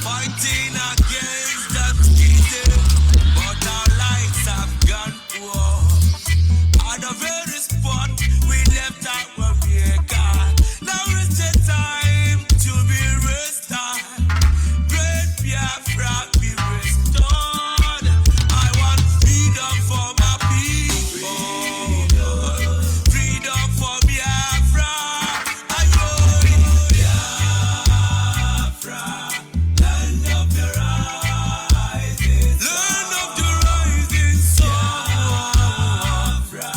fighting against them schisms. But our lives have gone poor. At the very spot we left our maker. Now is the time to be restored. Great Biafra be restored. I want freedom for my people. Freedom for Biafra. Ayo, Biafra, land of the rising sun. Land of the rising sun. Biafra,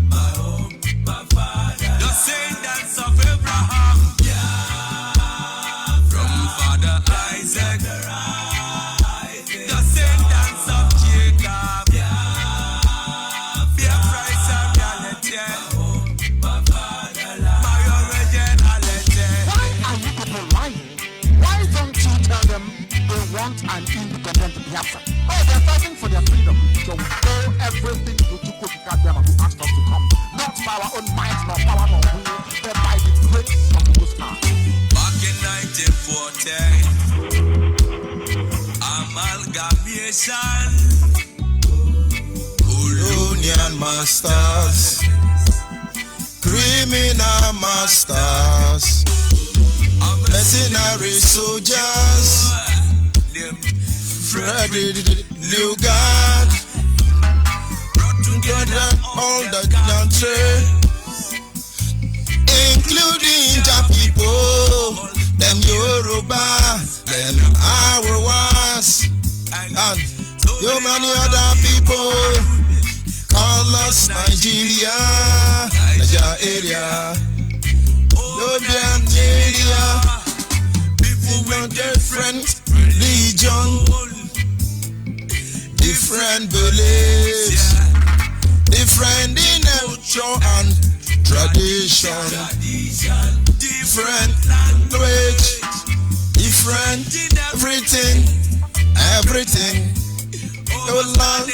my home, my father. The descendants of Abraham. From Father Isaac. Descendants of Jacob. Biafra is a reality. My originality. Why are you people lying? Why don't you tell them they want an independent Biafra? Oh, they're fighting for their freedom. So we owe everything to Chukwuka who asked us to come. Not by our own might, nor power, nor will, but by the grace of the Most High. Back in 1940, amalgamation, Colonial masters, criminal masters, mercenary soldiers, Frederick Lugard, brought together together all the country, including the people, them Yoruba, them Arewas, and so many other people call us Nigeria, Nigeria, European area. People with different religion, different beliefs, different in culture and tradition, different language, different everything. Your land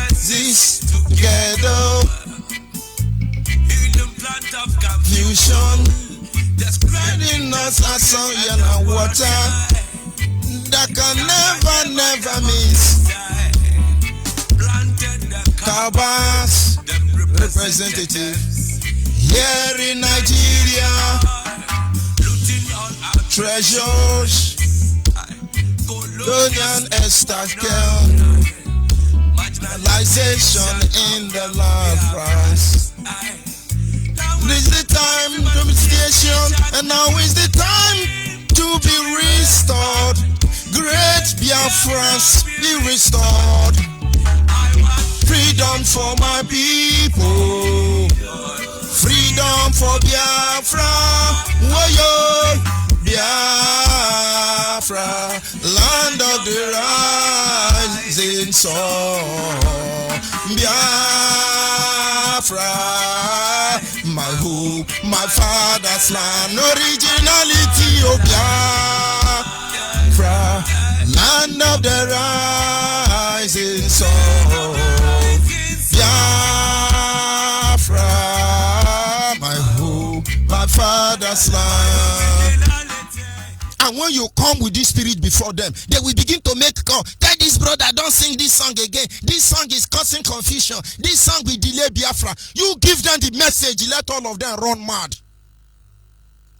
exist together. Confusion, spreading us as oil and water that can never miss. Kabas representatives here in Nigeria, treasures, colonial estacle, marginalization in the land France. This is the time to be station, and now is the time to be restored. Great Biafrans be restored. Freedom for my people. Freedom for Biafra. Woyo Biafra, land of the rising sun. Biafra, my hope, my father's land. Originality of Biafra, land of the rising sun. Biafra, my hope, my father's land. And when you come with this spirit before them, they will begin to make call. Tell this brother, don't sing this song again. This song is causing confusion. This song will delay Biafra. You give them the message, let all of them run mad.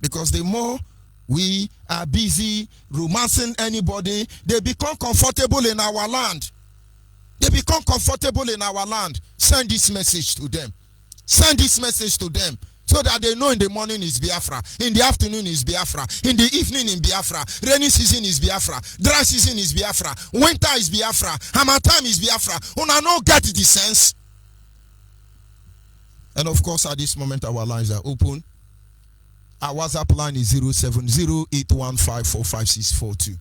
Because the more we are busy romancing anybody, they become comfortable in our land. They become comfortable in our land. Send this message to them. Send this message to them. So that they know in the morning is Biafra, in the afternoon is Biafra, in the evening in Biafra, rainy season is Biafra, dry season is Biafra, winter is Biafra, harmattan is Biafra. Una no get the sense. And of course, at this moment, our lines are open. Our WhatsApp line is 070-815-45642.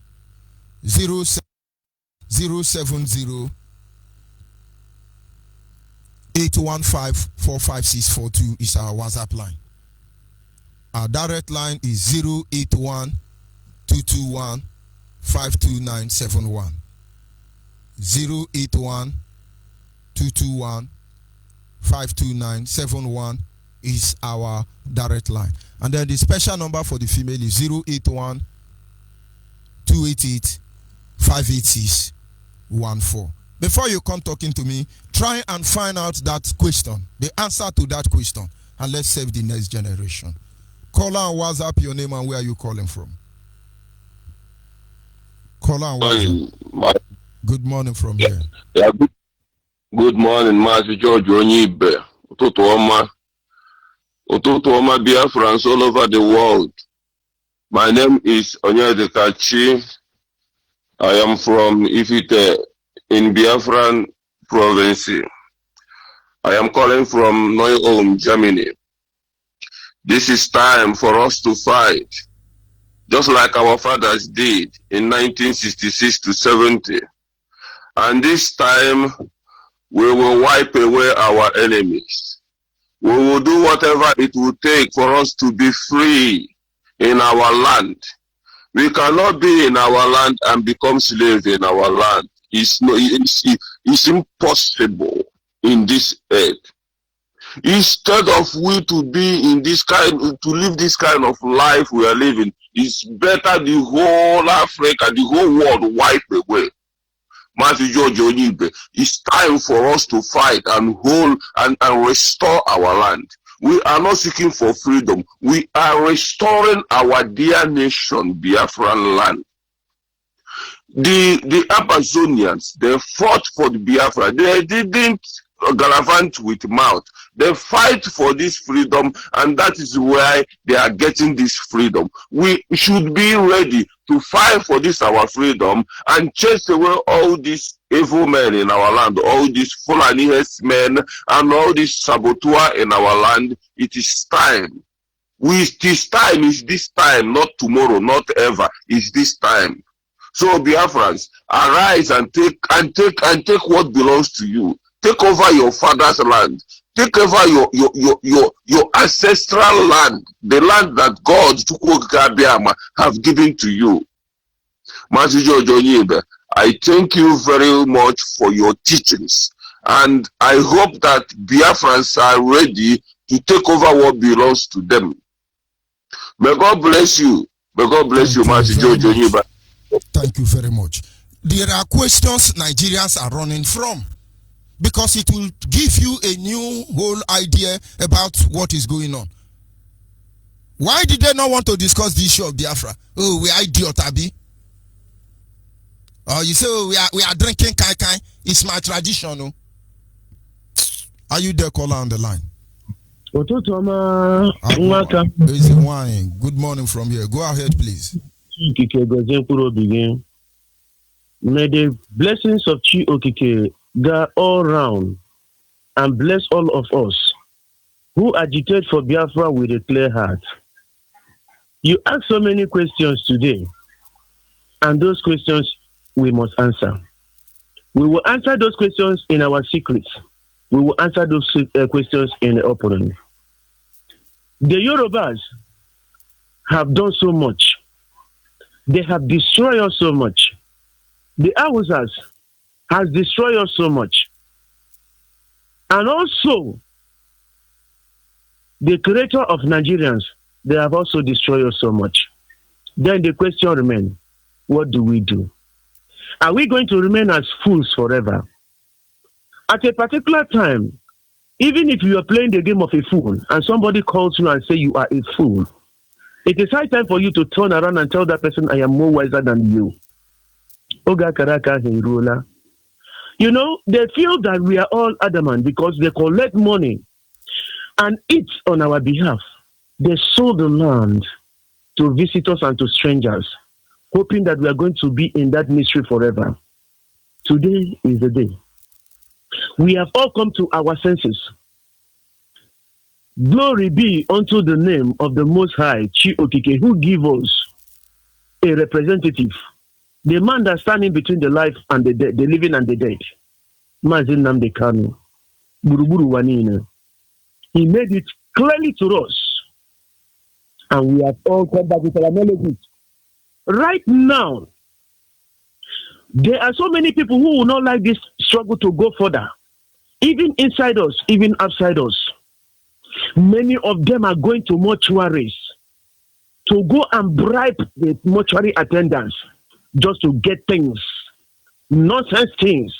070-815-45642 is our WhatsApp line. Our direct line is 081-221-52971. 081-221-52971 is our direct line. And then the special number for the female is 081-288-58614. Before you come talking to me, try and find out that question, the answer to that question, and let's save the next generation. Caller on WhatsApp, your name and where are you calling from? Caller on WhatsApp. Good morning from here. Yeah, good morning, Master George Onyibe. Ototo Oma Biafrans all over the world. My name is Onyibe. I am from Ifite in Biafran province. I am calling from Neu-Ulm, Germany. This is time for us to fight, just like our fathers did in 1966 to 70. And this time, we will wipe away our enemies. We will do whatever it will take for us to be free in our land. We cannot be in our land and become slaves in our land. It's impossible in this earth. Instead of we to be in this kind, to live this kind of life we are living, it's better the whole Africa, the whole world wipe away. Master George Onyibe, it's time for us to fight and hold and restore our land. We are not seeking for freedom. We are restoring our dear nation, Biafran land. The Amazonians, they fought for the Biafra. They didn't gallivant with mouth. They fight for this freedom, and that is why they are getting this freedom. We should be ready to fight for this our freedom and chase away all these evil men in our land, all these Fulani men and all these saboteur in our land. It is time. It's this time, not tomorrow, not ever. It's this time. So Biafrans, arise and take what belongs to you. Take over your father's land. Take over your ancestral land, the land that God have given to you. Master George Onyibe, I thank you very much for your teachings, and I hope that Biafrans are ready to take over what belongs to them. May God bless you. May God bless you, Master George Onyibe. Thank you very much. There are questions Nigerians are running from, because it will give you a new whole idea about what is going on. Why did they not want to discuss the issue of Biafra? Oh, we are idiot, Abi. Oh, you say, oh, we are drinking kai kai. It's my tradition. No? Are you there, caller on the line? Easy wine. Good morning from here. Go ahead, please. May the blessings of Chi Okike go all round and bless all of us who agitate for Biafra with a clear heart. You ask so many questions today, and those questions we must answer. We will answer those questions in our secrets. We will answer those questions in the open. The Yorubas have done so much. They have destroyed us so much. The Hausas has destroyed us so much. And also, the creator of Nigerians, they have also destroyed us so much. Then the question remains, what do we do? Are we going to remain as fools forever? At a particular time, even if you are playing the game of a fool and somebody calls you and say you are a fool, it is high time for you to turn around and tell that person, I am more wiser than you. Oga Karaka Heirola. You know, they feel that we are all adamant because they collect money and eat on our behalf. They sold the land to visitors and to strangers, hoping that we are going to be in that mystery forever. Today is the day. We have all come to our senses. Glory be unto the name of the Most High, Chi Okike, who give us a representative, the man that's standing between the life and the dead, the living and the dead. Mazin Namde Kanu, Buruburu Wanina. He made it clearly to us, and we have all come back with our knowledge. Right now, there are so many people who will not like this struggle to go further, even inside us, even outside us. Many of them are going to mortuaries to go and bribe the mortuary attendants just to get things, nonsense things,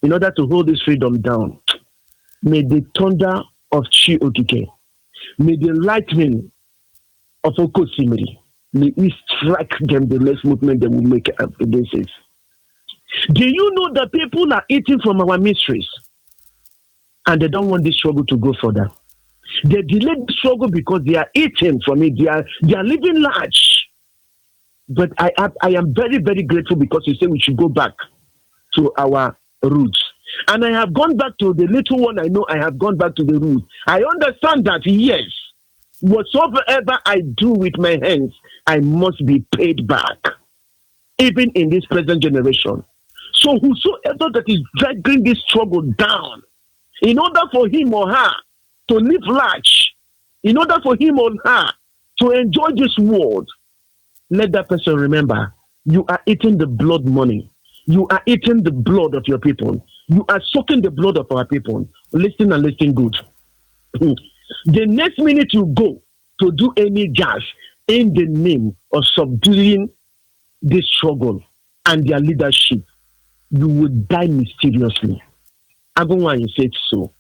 in order to hold this freedom down. May the thunder of Chi Okike, may the lightning of Okosimiri, may it strike them the next movement they will make against it. Do you know that people are eating from our mysteries and they don't want this struggle to go further? They delay the struggle because they are eating from it. They are living large. But I am very, very grateful because you say we should go back to our roots. And I have gone back to the little one I know. I have gone back to the roots. I understand that, yes, whatsoever I do with my hands, I must be paid back, even in this present generation. So whosoever that is dragging this struggle down, in order for him or her to live large, in order for him or her to enjoy this world, let that person remember, you are eating the blood money. You are eating the blood of your people. You are sucking the blood of our people. Listen and listen good. The next minute you go to do any gas in the name of subduing this struggle and their leadership, you will die mysteriously. I don't want to say it so.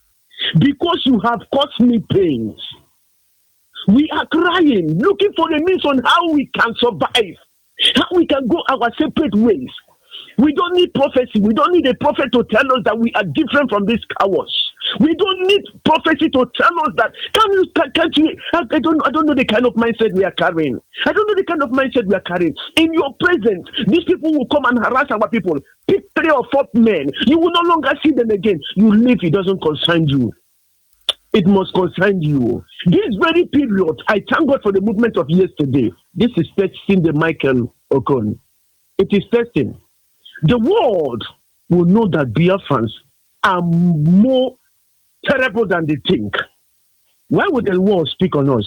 Because you have caused me pains. We are crying, looking for a means on how we can survive, how we can go our separate ways. We don't need prophecy. We don't need a prophet to tell us that we are different from these cowards. We don't need prophecy to tell us that. Can't you? I don't know the kind of mindset we are carrying. I don't know the kind of mindset we are carrying. In your presence, these people will come and harass our people. Pick 3 or 4 men. You will no longer see them again. You leave. It doesn't concern you. It must concern you. This very period, I thank God for the movement of yesterday. This is testing the Michael Okon. It is testing. The world will know that Biafrans are more terrible than they think. Why would the world speak on us?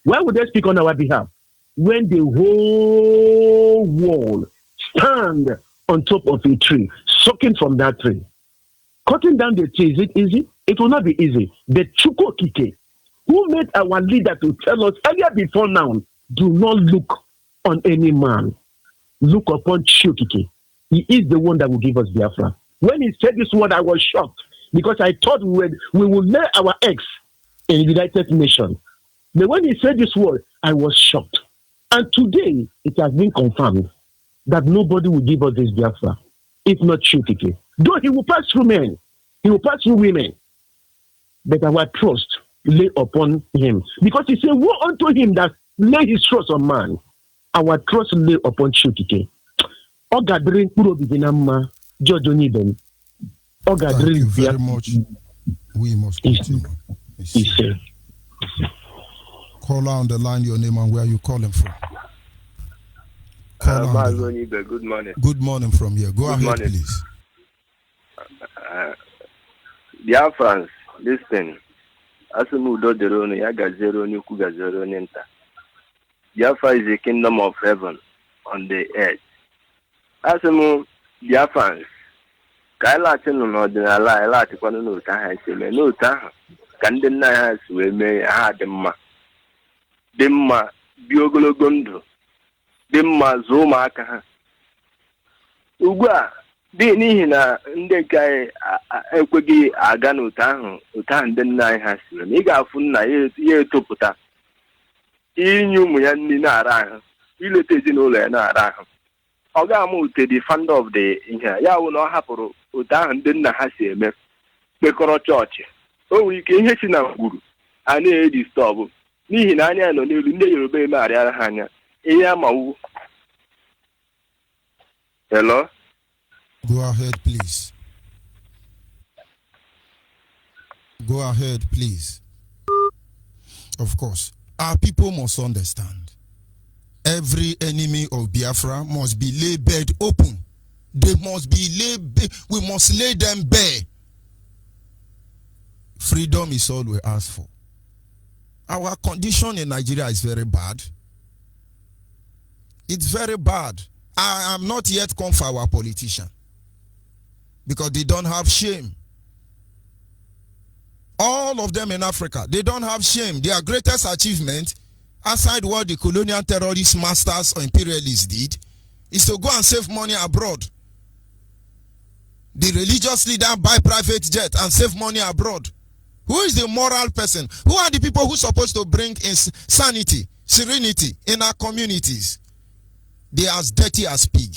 Why would they speak on our behalf? When the whole world stand on top of a tree, sucking from that tree. Cutting down the tree, is it easy? It will not be easy. The Chuko Kike, who made our leader to tell us earlier before now, do not look on any man. Look upon Chukike. He is the one that will give us Biafra. When he said this word, I was shocked because I thought we would lay our eggs in the United Nations. But when he said this word, I was shocked. And today, it has been confirmed that nobody will give us this Biafra, if not Chukike. Though he will pass through men, he will pass through women, but our trust lay upon him. Because he said, woe unto him that lay his trust on man. Our trust lay upon Chukike. Ogadrin Purobidinama, George Onyibe. Thank you very much. We must continue. He said. Caller on the line, your name and where you calling from. Onyibe, good morning. Good morning from here. Go Good ahead, morning. please. Biafrans, listen. Asumudo Deroni, Yagazeroni, Kugazeroni Nta. Biafra is a kingdom of heaven on the earth. Asumu Biafrans, Kaila no Dinala, Elatikon no Taha, no Taha, Kandina has we may have Dimma. Dimma, Biogolo Gondo, Dimma Zomaka. Ugwa. Dị n'ihi na ndị nke ekweghị aga n'otu ahụ ndị nna anyị ha siri na ị ga-afụ nna ya etopụta inye ụmụ ya nri na-ara ahụ ileta ezinụlọ ya na-ara ahụ ọ ga-ama ute the founder of the ihe ya wụ na ọ hapụrụ otu ahụ ndị nna ha si eme kpekọrọ chọọchị o nwere ike ihe si na ngwuru a na-edi stọbụ n'ihi na anya nọ n'elu ndị Yoruba emegharịara ha anya ihe amawu. Hello? Go ahead, please. Go ahead, please. Of course. Our people must understand. Every enemy of Biafra must be labeled open. They must be labeled. We must lay them bare. Freedom is all we ask for. Our condition in Nigeria is very bad. It's very bad. I am not yet come for our politician because they don't have shame. All of them in Africa, they don't have shame. Their greatest achievement, aside what the colonial terrorist masters or imperialists did, is to go and save money abroad. The religious leader buy private jet and save money abroad. Who is the moral person? Who are the people who are supposed to bring in sanity, serenity in our communities? They are as dirty as pig.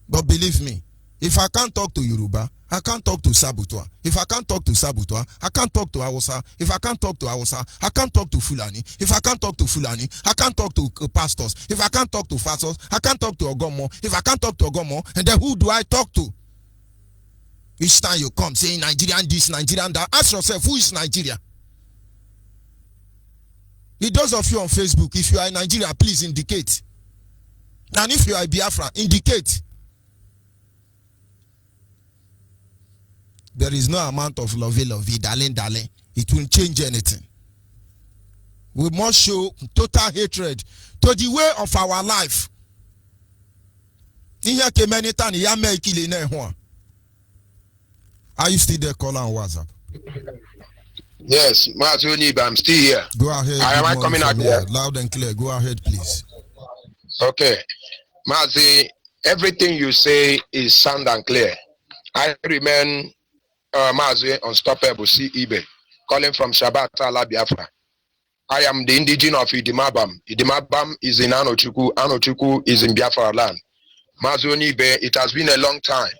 But believe me, if I can't talk to Yoruba, I can't talk to Sabutwa. If I can't talk to Sabutwa, I can't talk to Hausa. If I can't talk to Hausa, I can't talk to Fulani. If I can't talk to Fulani, I can't talk to pastors. If I can't talk to pastors, I can't talk to Ogomo. If I can't talk to Ogomo, and then who do I talk to? Each time you come saying Nigerian this, Nigerian that, ask yourself, who is Nigeria? Those of you on Facebook, if you are in Nigeria, please indicate. And if you are Biafra, indicate. There is no amount of lovey, darling. It will change anything. We must show total hatred to the way of our life. Are you still there, caller on WhatsApp? Yes, Master Onyibe, I'm still here. Go ahead. Am I coming out here? Loud and clear. Go ahead, please. Okay. Master, everything you say is sound and clear. I remain Master Unstoppable Ibe, calling from Shabbat Ala Biafra. I am the indigene of Idimabam. Idimabam is in Anochukwu. Anochukwu is in Biafra land. Master Onyibe, it has been a long time.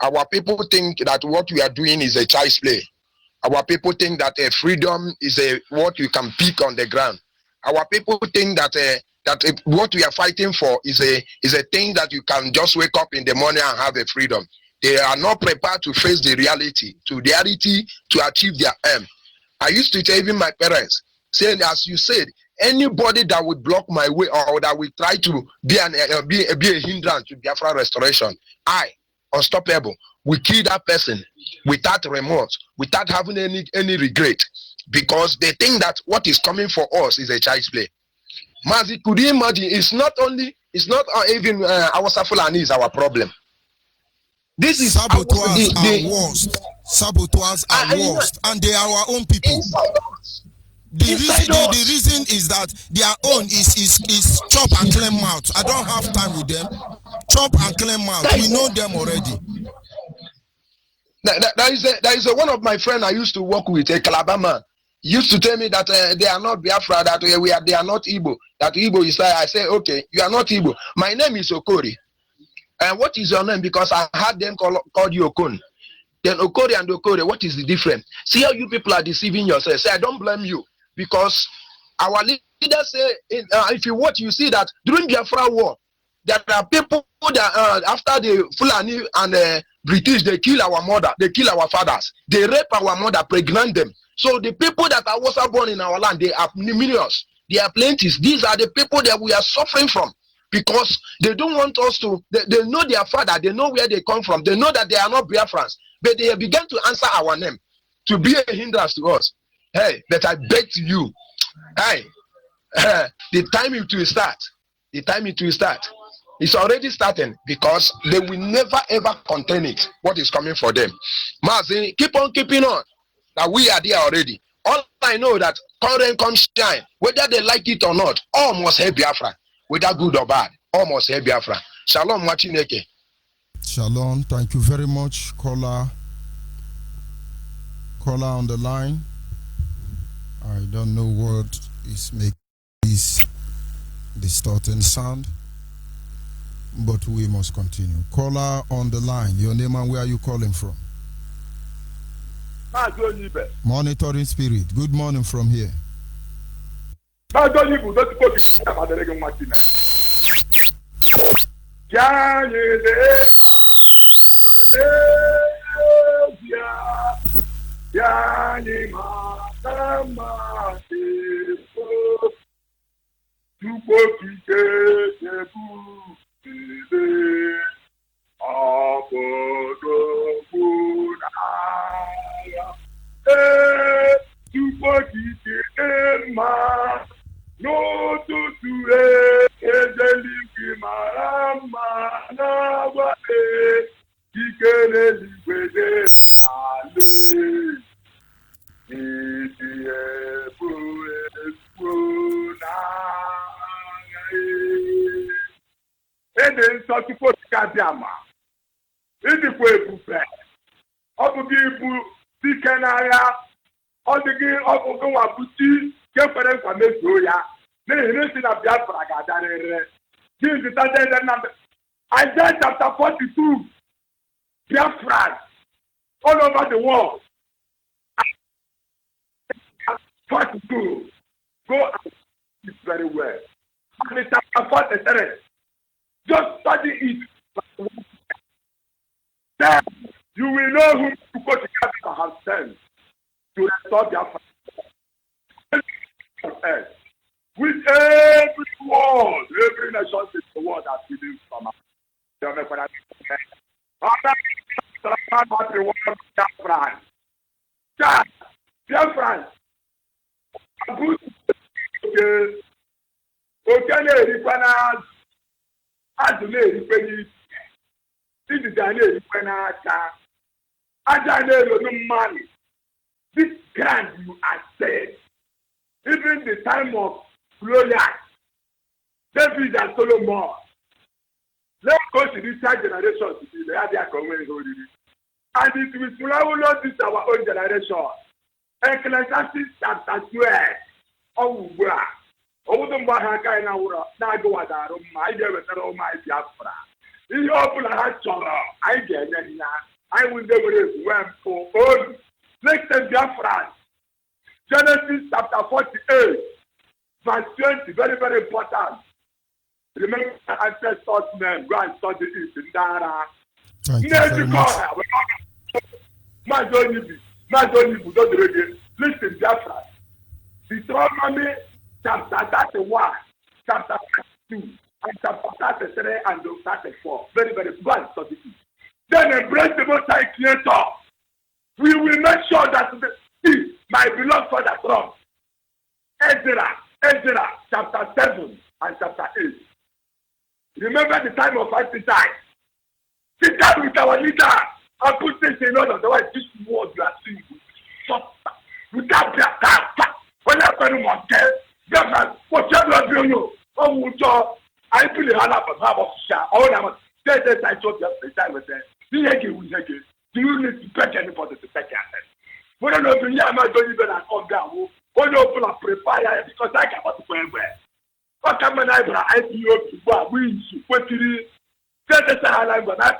Our people think that what we are doing is a child's play. Our people think that freedom is what you can pick on the ground. Our people think that what we are fighting for is a thing that you can just wake up in the morning and have a freedom. They are not prepared to face the reality, to achieve their aim. I used to tell even my parents, saying, as you said, anybody that would block my way or that will try to be a hindrance to Biafra restoration, Unstoppable, we kill that person without remorse, without having any regret, because they think that what is coming for us is a child's play. Mazi, could you imagine? It's not even our Fulani is our problem. This is saboteurs are worst. Saboteurs are worst, and they are our own people. The reason is that their own is chop and clean mouth. I don't have time with them. Chop and clean mouth. We know them already. There is one of my friends I used to work with, a Calabar man. He used to tell me that they are not Biafra, that they are not Igbo. That Igbo is like, I say, okay, you are not Igbo. My name is Okori. And what is your name? Because I had them call you Okon. Then Okori and Okori, what is the difference? See how you people are deceiving yourselves. Say, I don't blame you. Because our leaders say, if you watch, you see that during the Biafra war, there are people that after the Fulani and British, they kill our mother, they kill our fathers, they rape our mother, pregnant them. So the people that are also born in our land, they are numerous, they are plenty. These are the people that we are suffering from, because they don't want us to. They know their father, they know where they come from, they know that they are not Biafrans, but they have begun to answer our name to be a hindrance to us. Hey, but I beg to you, hey, the time it will start. The time it will start. It's already starting, because they will never ever contain it. What is coming for them? Mazi, keep on keeping on. That we are there already. All I know that current come shine, whether they like it or not, all must help Biafra, whether good or bad. All must help Biafra. Shalom, Machineke. Shalom. Thank you very much, caller. Caller on the line. I don't know what is making this distorting sound, but we must continue. Caller on the line. Your name and where are you calling from? Monitoring Spirit. Good morning from here. Isaiah chapter 42, Biafra, all over the world. 42, go and see it very well. And in chapter 43, just study it. Then you will know whom to go to Biafra has sent to restore Biafra. With every world, every nation in the world that believes from us. Biafra. Oke na-erikwa n'azụ, azụ na-erikwa n'isi, idide na-erikwa n'aka, aja na-eronu mmanụ. This grand you are said, even the time of Goliath, David and Solomon, let's go to this third generation to be the idea conway holy. And it will flow not this our own generation. Ecclesiastes chapter 12. Oh, wow. Oh, the Mahaka and our Nagoadarum, I never said, oh, my Biafra. In open a heart, I get it now. I will never went for all. Next time, Biafra. Genesis chapter 48, verse 20, very, very important. Remember, ancestors men, go and study it in Dara. Thank you very much. Listen, Biafra. Deuteronomy chapter 31, chapter 32, and chapter 33 and 34. Very, very go and study it. Then embrace the Most High Creator. We will make sure that my beloved Father from Ezra, chapter 7 and chapter 8. Remember the time of Antichrist. Sit down with our leader and put this in order. Otherwise, this word you are seeing will suffer. Without their character, when I put him on death, Biafra, whatever you know, I put the hand up and have a shot. All I'm saying is, I told you the time with them. Do you need to beg anybody to take yourself? We don't know if you are not doing better come down. When you open up, prepare because I cannot go anywhere. What can I do to go? We should put it. Get the Sahara, but I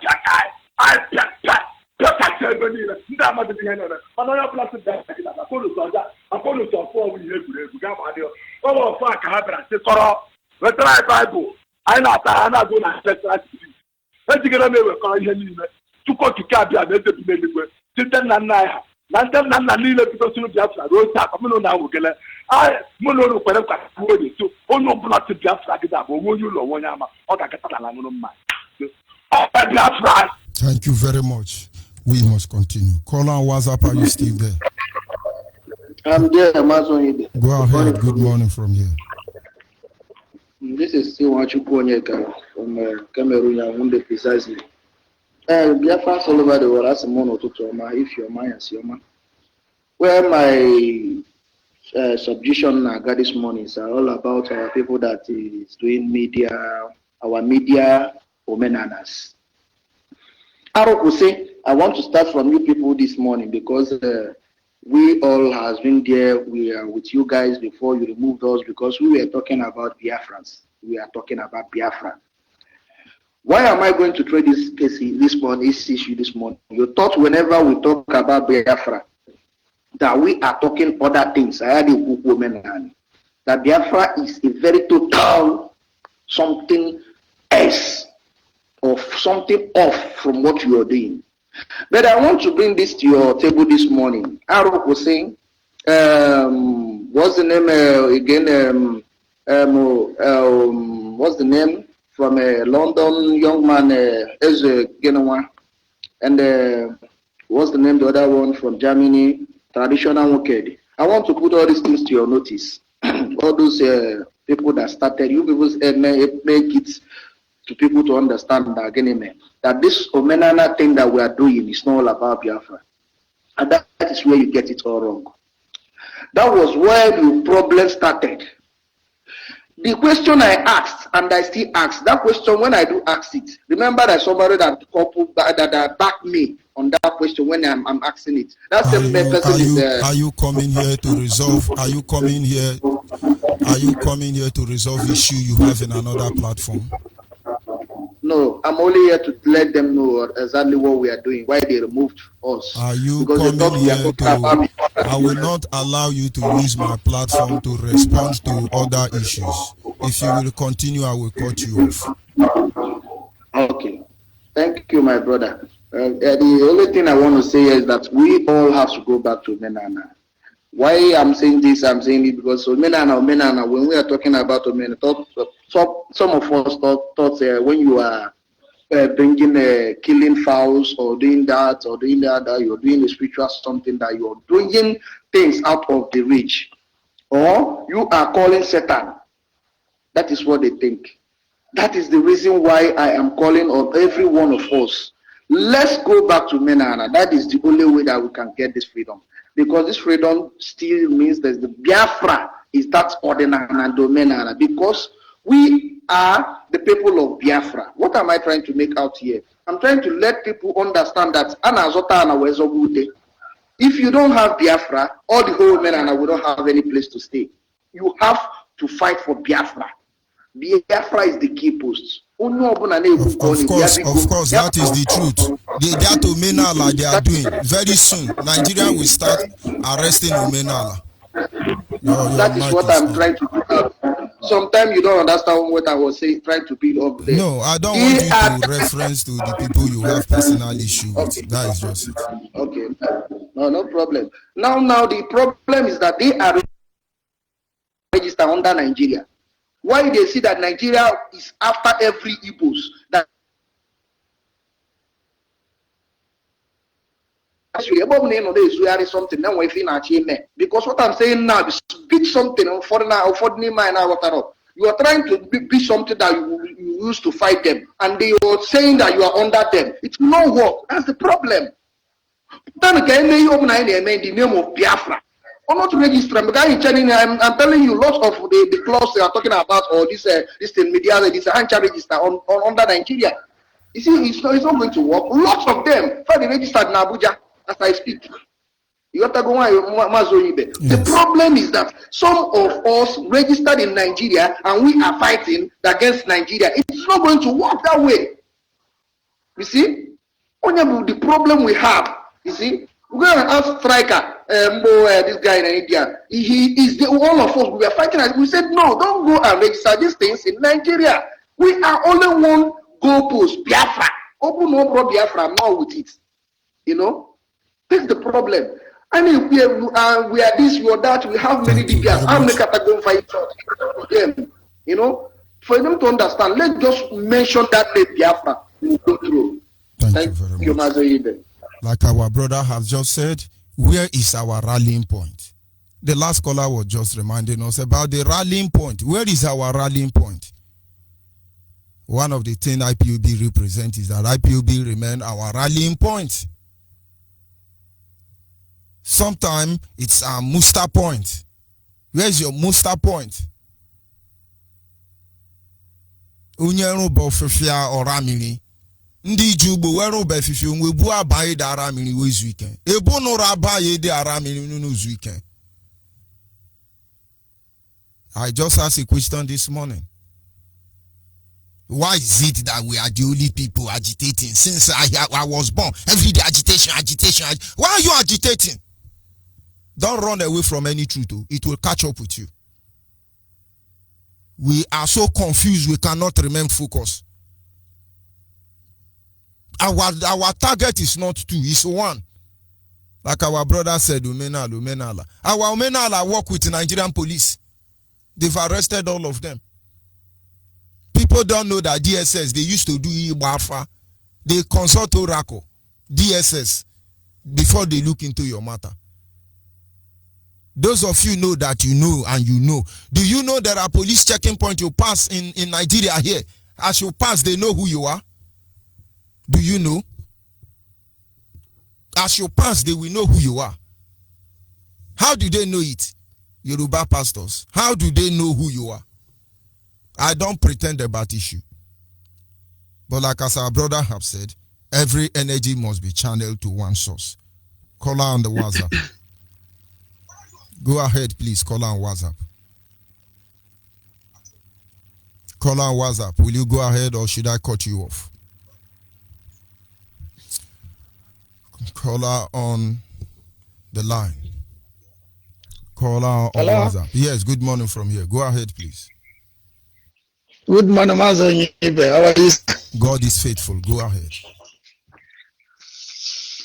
Thank you very much. We must continue. Call on WhatsApp. Are you still there? I'm there, Onyibe. Go ahead. Good morning from here. This is still Onyibe from Cameroon, Yaoundé precisely. Biafra all over the world, as a mono to Toma, if your mind is your man. Where my subjection I got this morning is all about our people that is doing media, our media omenanas. Arok will say, I want to start from you people this morning because we all has been there. We are with you guys before you removed us because we were talking about Biafrans. We are talking about Biafra. Why am I going to trade this issue this morning? You thought whenever we talk about Biafra that we are talking other things. I had a woman that Biafra is a very total something else or something off from what you are doing. But I want to bring this to your table this morning. Arok was saying What's the name again? What's the name from a London young man? Eze Genoa, and what's the name? The other one from Germany, traditional Wokedi. I want to put all these things to your notice. All those people that started, you people make it to people to understand that this Omenana thing that we are doing is not all about Biafra. And that is where you get it all wrong. That was where the problem started. The question I asked, and I still ask, that question when I do ask it, remember that somebody that backed me on that question when I'm asking it. That same person are you coming here to resolve? Are you coming here? Are you coming here to resolve issue you have in another platform? No, I'm only here to let them know exactly what we are doing, why they removed us. Are you coming here to... I will not allow you to use my platform to respond to other issues. If you will continue, I will cut you off. Okay. Thank you, my brother. The only thing I want to say is that we all have to go back to Menana. Why I'm saying this because Menana, when we are talking about Menana, some of us thought when you are bringing killing fowls or doing that, you're doing a spiritual something, that you're doing things out of the reach, or you are calling Satan. That is what they think. That is the reason why I am calling on every one of us. Let's go back to Menana. That is the only way that we can get this freedom. Because this freedom still means that the Biafra is that ordinary and Menana. Because we are the people of Biafra. What am I trying to make out here? I'm trying to let people understand that if you don't have Biafra, all the whole Menana will not have any place to stay. You have to fight for Biafra. Biafra is the key post. Of course, that is the truth. That Omenala they are doing. Very soon, Nigeria will start arresting Omenala. That is what I'm trying to do. Sometimes you don't understand what I was saying, trying to build up there. No, I don't want you to reference to the people you have personal issue with. Okay. That is just it. Okay. No problem. Now the problem is that they are registered under Nigeria. Why they see that Nigeria is after every Igbos, that something now because what I'm saying now is beat something for now you are trying to be something that you use to fight them, and they are saying that you are under them. It's no work. That's the problem. Then again, the name of Biafra. Or not to register. I'm telling you, lots of the clause they are talking about, or this thing, media, this anti register on under Nigeria. You see, it's not going to work. Lots of them finally registered in Abuja as I speak. You got to go on Onyibe. The problem is that some of us registered in Nigeria and we are fighting against Nigeria. It's not going to work that way. You see, the problem we have, you see, we're going to ask Striker, this guy in India. He is the one of us. We are fighting. We said, no, don't go and register these things in Nigeria. We are only one goalpost, Biafra. Open no problem, Biafra. I'm not with it. You know, that's the problem. I mean, we are this, we are that. We have many DPS. I'm not going to fight them. You know, for them to understand, let's just mention that name, Biafra. Go through. Thank you very much. Like our brother has just said, where is our rallying point? The last caller was just reminding us about the rallying point. Where is our rallying point? One of the things IPOB represents is that IPOB remain our rallying point. Sometimes it's a muster point. Where's your muster point? Unyeru bofefia oramili. Ndi jubo wero befifi onwe bu abaye da aramili wezu weekend. Ebo no rabaye de aramili no weekend. I just asked a question this morning. Why is it that we are the only people agitating? Since I was born, every day agitation. Why are you agitating? Don't run away from any truth. It will catch up with you. We are so confused, we cannot remain focused. Our target is not 2, it's 1. Like our brother said, Umenala. Our Umenala work with the Nigerian police. They've arrested all of them. People don't know that DSS, they used to do Biafra. They consult Oracle, DSS, before they look into your matter. Those of you know that you know and you know. Do you know there are police checking points you pass in Nigeria here? As you pass, they know who you are. Do you know? As you pass, they will know who you are. How do they know it? Yoruba pastors. How do they know who you are? I don't pretend about issue. But like as our brother have said, every energy must be channeled to one source. Call her on the WhatsApp. Go ahead, please. Call her on WhatsApp. Call her on WhatsApp. Will you go ahead or should I cut you off? Call her on the line. Call her on WhatsApp. Yes, good morning from here. Go ahead, please. Good morning, Master Onyibe. How are you? God is faithful. Go ahead.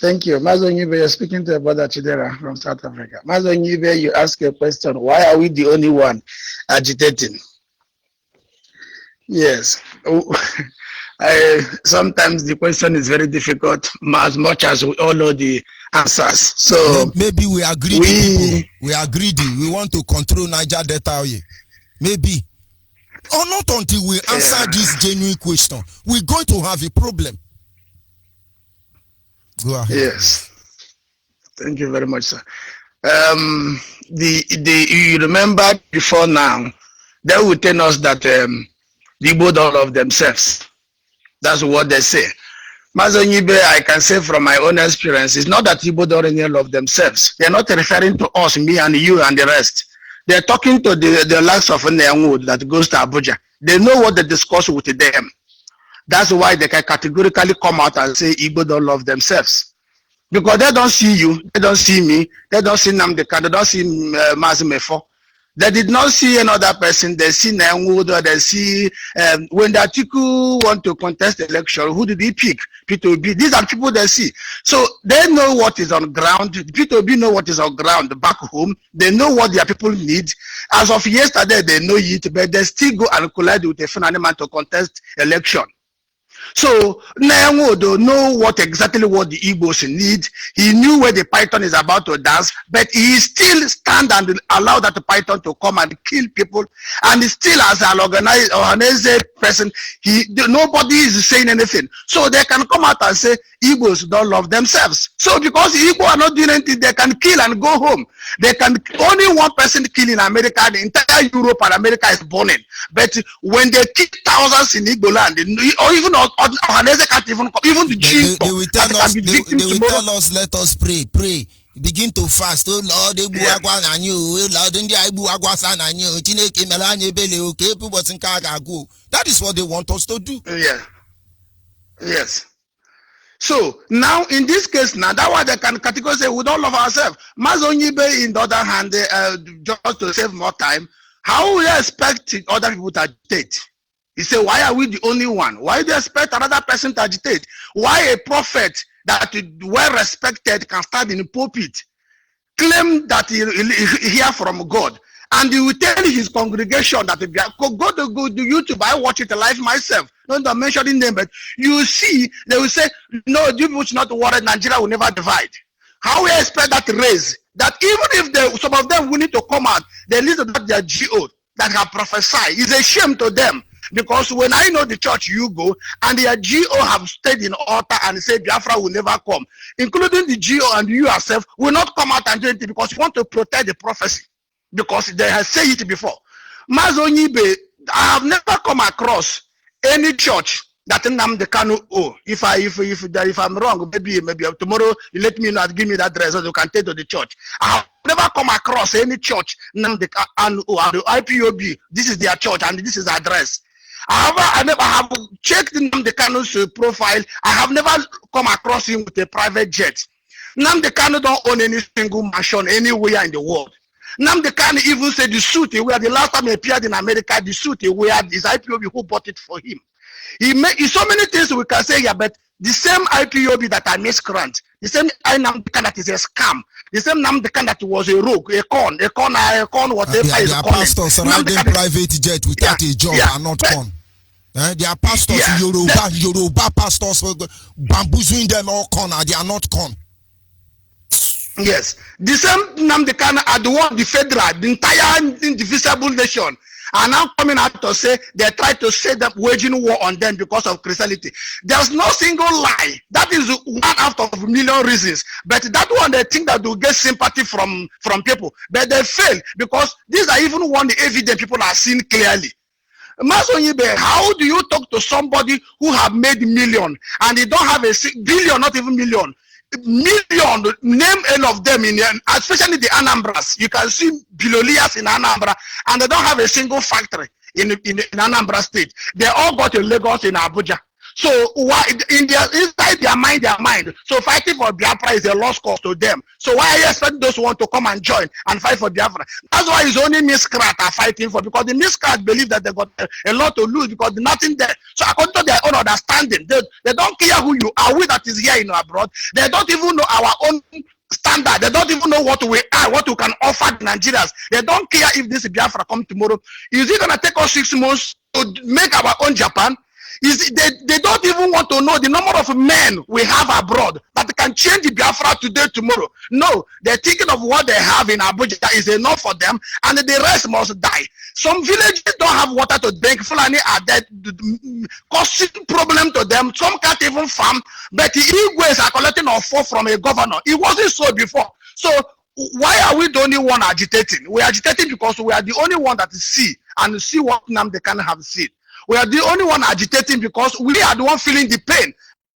Thank you. Master Onyibe, you're speaking to a brother Chidera from South Africa. Master Onyibe, you ask a question. Why are we the only one agitating? Yes. Sometimes the question is very difficult, as much as we all know the answers. So maybe we are greedy. We are greedy. We want to control Niger Delta. Maybe. Or not until we answer this genuine question. We're going to have a problem. Go ahead. Yes. Thank you very much, sir. You remember before now, they will tell us that the Igbo don't love themselves. That's what they say. Master Onyibe, I can say from my own experience, it's not that Igbo don't really love themselves. They're not referring to us, me and you and the rest. They're talking to the likes of Nyanwood that goes to Abuja. They know what they discuss with them. That's why they can categorically come out and say Igbo don't love themselves. Because they don't see you, they don't see me, they don't see Namdeka, they don't see Mazimefo. They did not see another person. They see Nyanwood, or they see when the Atiku want to contest the election, who did he pick? P2B. These are people they see. So they know what is on ground. P2B know what is on ground back home. They know what their people need. As of yesterday, they know it, but they still go and collide with a Fulani man to contest election. So Nyanwodo know exactly what the Igbos need. He knew where the python is about to dance, but he still stand and allow that python to come and kill people. And still, as an organized person, nobody is saying anything. So they can come out and say Igbos don't love themselves. So because Igbo are not doing anything, they can kill and go home. They can only one person kill in America. The entire Europe and America is burning. But when they kill thousands in Igbo land, or even the chief, they will tell us, let us pray. Begin to fast. Oh Lord, that is what they want us to do. Yeah. Yes. So now in this case, now that why they can categorically say we don't love ourselves. Master Onyibe, in the other hand, just to save more time, how will they expect other people to agitate? He said, why are we the only one? Why do they expect another person to agitate? Why a prophet that well respected can stand in the pulpit, claim that he hear from God, and he will tell his congregation that if you go to YouTube, I watch it live myself. Not mentioning them, but you see, they will say, no, you should not worry, Nigeria will never divide. How we expect that raise? That even if some of them will need to come out, they listen to their GO that have prophesied. It's a shame to them. Because when I know the church you go, and their GO have stayed in altar and say Biafra will never come, including the GO and you yourself will not come out and do anything because you want to protect the prophecy. Because they have said it before. Master Onyibe, I have never come across any church that Nnamdi Kanu if I'm wrong, maybe tomorrow you let me know, give me that address so you can take to the church. I have never come across any church Nnamdi Kanu or the IPOB. This is their church and this is the address. I have checked Nnamdi Kanu's profile. I have never come across him with a private jet. Nnamdi Kanu don't own any single mansion anywhere in the world. Nnamdi Kanu even said the suit he wear, the last time he appeared in America, the suit he wear is IPOB who bought it for him. He made so many things we can say here, but the same IPOB that I miscreant, The same Nnamdi Kanu that is a scam. The same Nnamdi Kanu that was a rogue, a con, whatever is their calling. pastors riding private jet without a job are not con. They are pastors, Yoruba pastors, bamboozling them all con, they are not con. Yes. The same Nnamdi Kanu are the one, the federal, the entire indivisible nation are now coming out to say they try to say that waging war on them because of Christianity. There's no single lie. That is one out of a million reasons. But that one, they think that they'll get sympathy from people. But they fail because these are even one the evidence people are seeing clearly. Onyibe, how do you talk to somebody who have made million and they don't have a billion, not even million? Million, name all of them especially the Anambras. You can see billionaires in Anambra and they don't have a single factory in Anambra state. They all got in Lagos, in Abuja. So why inside their mind? So fighting for Biafra is a lost cause to them. So why are you expecting those who want to come and join and fight for Biafra? That's why it's only Miscrat are fighting for, because the Miscrat believe that they got a lot to lose because nothing there. So according to their own understanding, they don't care who you are. We that is here in abroad, they don't even know our own standard. They don't even know what we are, what we can offer the Nigerians. They don't care if this Biafra come tomorrow. Is it gonna take us 6 months to make our own Japan? They don't even want to know the number of men we have abroad that can change the Biafra today, tomorrow. No, they're thinking of what they have in Abuja is enough for them, and the rest must die. Some villages don't have water to drink. Fulani are dead, causing problem to them. Some can't even farm, but the Igwes are collecting offer from a governor. It wasn't so before. So why are we the only one agitating? We're agitating because we are the only one that see what Nnamdi Kanu have seen. We are the only one agitating because we are the one feeling the pain.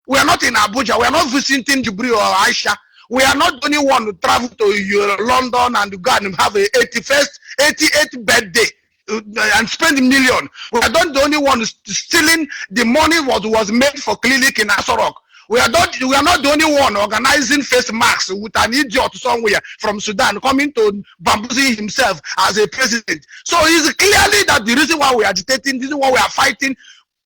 We are not in Abuja. We are not visiting Jubri or Aisha. We are not the only one to travel to London and go and have a 88th birthday and spend a million. We are not the only one stealing the money what was made for clinic in Asorok. We are not the only one organizing face masks with an idiot somewhere from Sudan coming to bamboozle himself as a president. So it's clearly that the reason why we are agitating, the reason why we are fighting.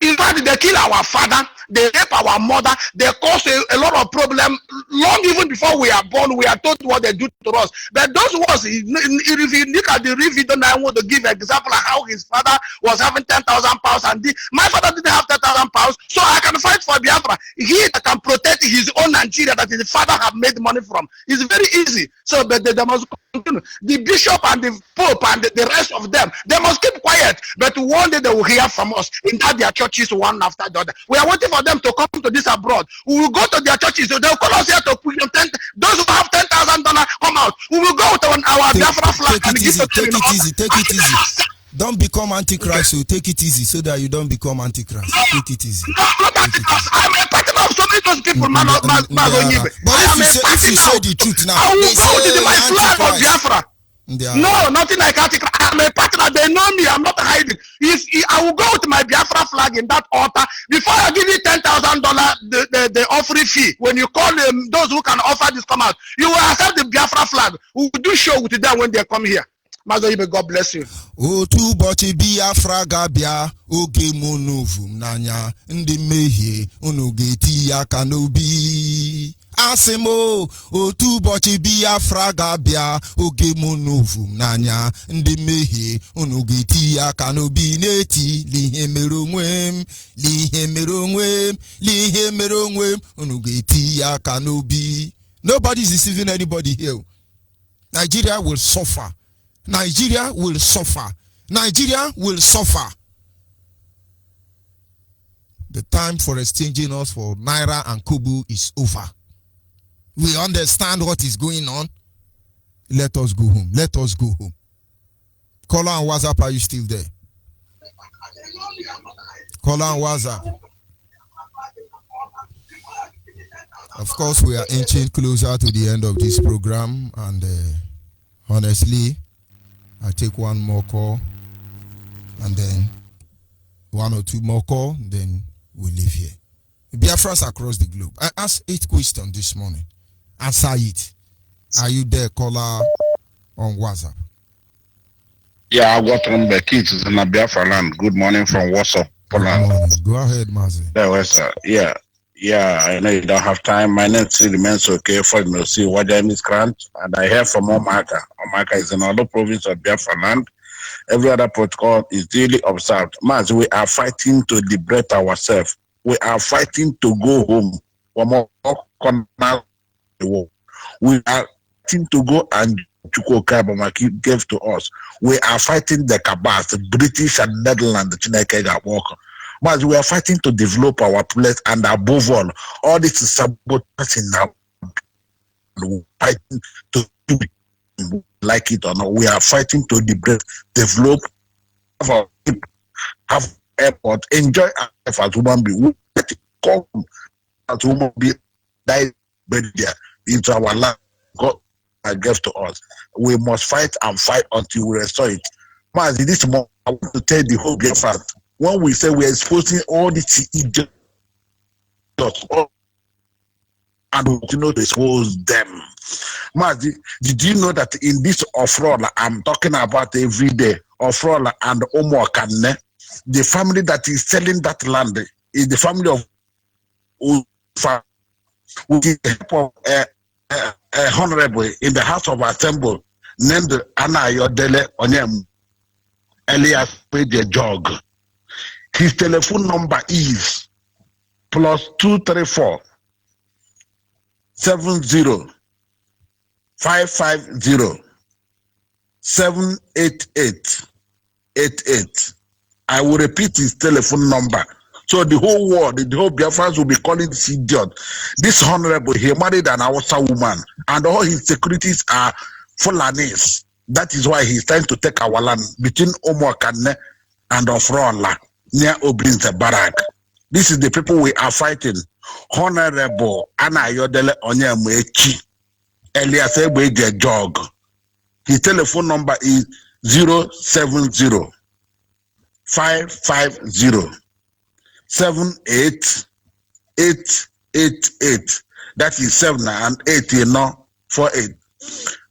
In fact, they kill our father, they rape our mother, they cause a lot of problem. Long even before we are born, we are told what they do to us. But those was, if you look at the review, I want to give an example of how his father was having 10,000 pounds, and my father didn't have 10,000 pounds, so I can fight for Biafra. He that can protect his own Nigeria that his father have made money from. It's very easy. So, but they must continue. The bishop and the pope and the rest of them, they must keep quiet. But one day they will hear from us in that their churches one after the other. We are waiting for them to come to this abroad. We will go to their churches. So they'll call us here to put them those who have $10,000 come out. We will go with our Biafra flag and give it to them. Take it easy. Don't become antichrist. So take it easy so that you don't become antichrist. Take it easy. No, not antichrist. I'm a partner of so many those people, man. But if you say the truth now, I will go to my flag of Biafra. No, nothing like antichrist. I'm a partner. They know me. I'm not hiding. If I will go with my Biafra flag in that altar before I give you $10,000 the offering fee. When you call them, those who can offer this come out, you will accept the Biafra flag. We will do show with them when they come here. Onyibe, God bless you. Otu bochi Biafra gabia oge monovu nanya ndi mehie unu geti ya kanobi. Asimo otu bochi Biafra gabia oge monovu nanya ndi mehie unu geti ya kanobi neti lihe merongwem unu geti ya kanobi. Nobody is deceiving anybody here. Nigeria will suffer. Nigeria will suffer. Nigeria will suffer. The time for exchanging us for Naira and Kobo is over. We understand what is going on. Let us go home. Let us go home. Caller on WhatsApp, are you still there? Caller on WhatsApp. Of course, we are inching closer to the end of this program, and honestly, I take one more call, and then one or two more call, then we leave here. Biafras across the globe. I asked 8 questions this morning. Answer it. Are you there, caller on WhatsApp? Yeah, I got from the kids in the Biafra land. Good morning from Warsaw, Poland. Go ahead, Mazi. There was, yeah. Yeah, I know you don't have time. My name still remains okay for me. See what I miss grant, and I hear from Omaka. Omaka is another province of Biafra land. Every other protocol is duly observed. Mas, we are fighting to liberate ourselves. We are fighting to go home from all corners of the world. We are fighting to go and Chukwukabamaki gave to us. We are fighting the Kabas, the British and Netherlands, the Chineke walk. But we are fighting to develop our place, and above all this is sabotaging now. We are fighting to do it, like it or not. We are fighting to develop, have our people, have airport, enjoy our life as human beings. We come as human beings, die there into our land. God gave to us. We must fight and fight until we restore it. Mas, this month, I want to tell the whole Biafra. When we say we are exposing all these idiots, and we continue to expose them. Mas, did you know that in this Ofrola I'm talking about every day, Ofrola and Omokane, the family that is selling that land is the family of Ufa, with the help of a honorable in the House of Assembly named Anna Yodele Onyem Elias Page Jog. His telephone number is +234 70 550 788 88. I will repeat his telephone number. So the whole world, the whole Biafrans will be calling this idiot. This honorable, he married an Hausa woman, and all his securities are Fulanis. That is why he's trying to take our land between Omokane and Ofrola, near Obrinze Barak. This is the people we are fighting. Honorable Anna Yodele Onyemwechi Elias Ebege Jog. His telephone number is 070 550 78888. That is 7 and 8, 48.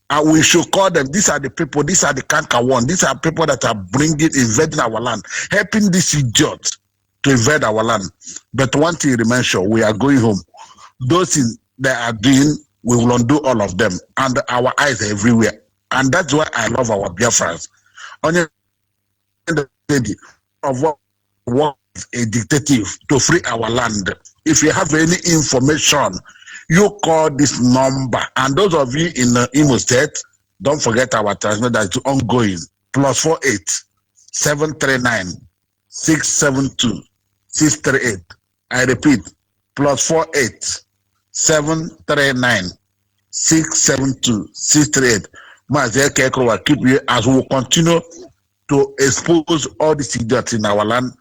And we should call them. These are the people, these are the Kanka one. These are people that are invading our land, helping this idiot to invade our land. But one thing remains sure, we are going home. Those things they are doing, we will undo all of them. And our eyes are everywhere. And that's why I love our Biafrans. Only of what a dictative to free our land. If you have any information, you call this number. And those of you in Imo State, don't forget our transmission that is ongoing. +48 739 672 638. I repeat, +48 739 672 638. Keep you as we continue to expose all these idiots in our land,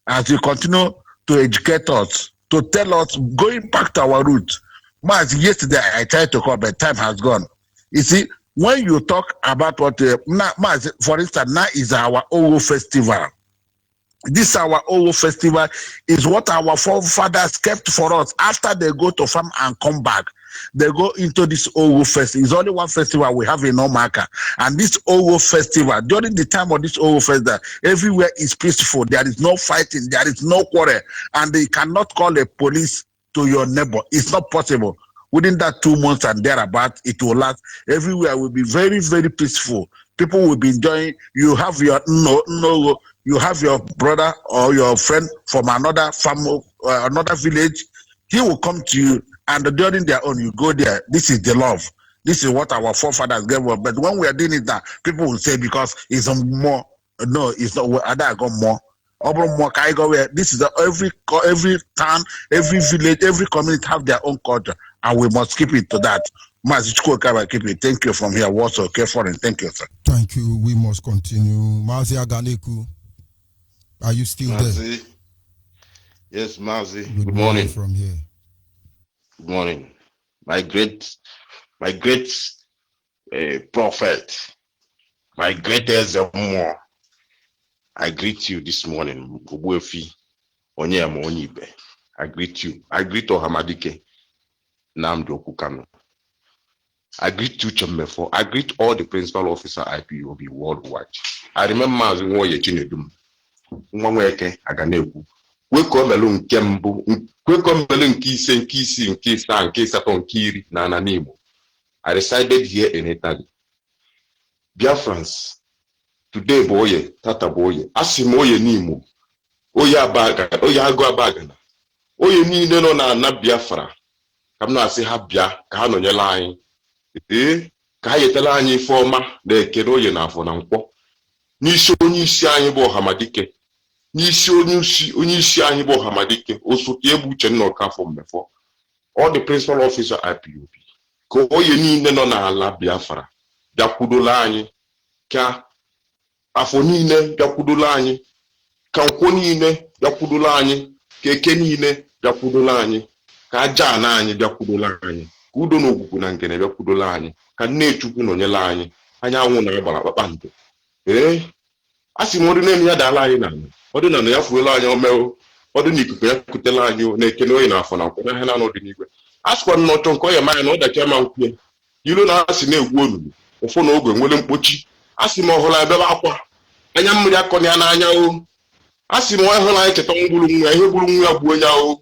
as we continue to educate us, to tell us, going back to our roots. Mas, yesterday I tried to call, but time has gone. You see, when you talk about what, Mas, for instance, now is our Owo festival. This our Owo festival is what our forefathers kept for us after they go to farm and come back. They go into this Owo festival. It's only one festival we have in Omaka. And this Owo festival, during the time of this Owo festival, everywhere is peaceful. There is no fighting. There is no quarrel. And they cannot call a police to your neighbor. It's not possible. Within that 2 months and thereabout, it will last. Everywhere will be very, very peaceful. People will be enjoying. You have your you have your brother or your friend from another family, another village. He will come to you, and during their own, you go there. This is the love. This is what our forefathers gave us. But when we are doing it now, people will say because it's more. No, it's not. I got more. This is every town, every village, every community have their own culture, and we must keep it to that. Keep it. Thank you from here. Also, careful and thank you, sir. Thank you. We must continue. Mazi Aganeku, are you still there? Yes, Mazi. Good morning from here. Good morning, my great prophet, my greatest more. I greet you this morning, Obuefi, Onyibe. I greet you. I greet Ohamadike, Namdo Kukano. I greet you, Chomefo. I greet all the principal officer IPOB worldwide. I remember as we were Chinedum, Mweke, Aganeku, kwekomelu nke mbụ kwekomelu nke ise nke isii nke isaa nke asatọ nke iri na ana n'Imo. I resided here in Italy. Biafrans, today bụ oye, tata bụ oye. Asị m oye n'Imo, oye agụ abagana, oye niile nọ na ana Biafra ka m na-asị ha bịa ka ha nọnyere anyị. Ka ha yetela anyị ife ọma na ekele oye na afọ na nkwọ. N'isi onye isi anyị bụ Ọhamadike, n'isi onye isi anyị bụ Ọhamadike, osote egbu Uchenna Ọkafọ Mmefọ, all the principal officer IPOB, ka oye niile nọ n'ala Biafra bịakwudola anyị, ka afọ niile bịakwudola anyị, ka nkwọ niile bịakwudola anyị, ka eke niile bịakwudola anyị, ka aja ana anyị bịakwudola anyị, ka udo na ogwugwu na ngene bịakwudola anyị, ka nne Chukwu nọnyere anyị, anyanwụ na agbara kpakpando. Asị m ọdụ na-eme ya dala anyị n'ala, ọdụ na ya fuela anyị omeo, ọdụ na ikuku ya kutela anyị na ekele oyi na afọ na nkwọ na ha na n'ọdịnihu. Asịkwa m n'ọchọ nke ọya manya na ọdachi ama nkwue ilu na asị na-egwu olulu ụfụ na ogwe nwere mkpochi. Asị m ọhụrụ ebebe akwa anya mmiri akọni ya n'anya o. Asị m ọhụrụ anyị cheta mgburu nwa ihe gburu nwa ya gbuo ya o.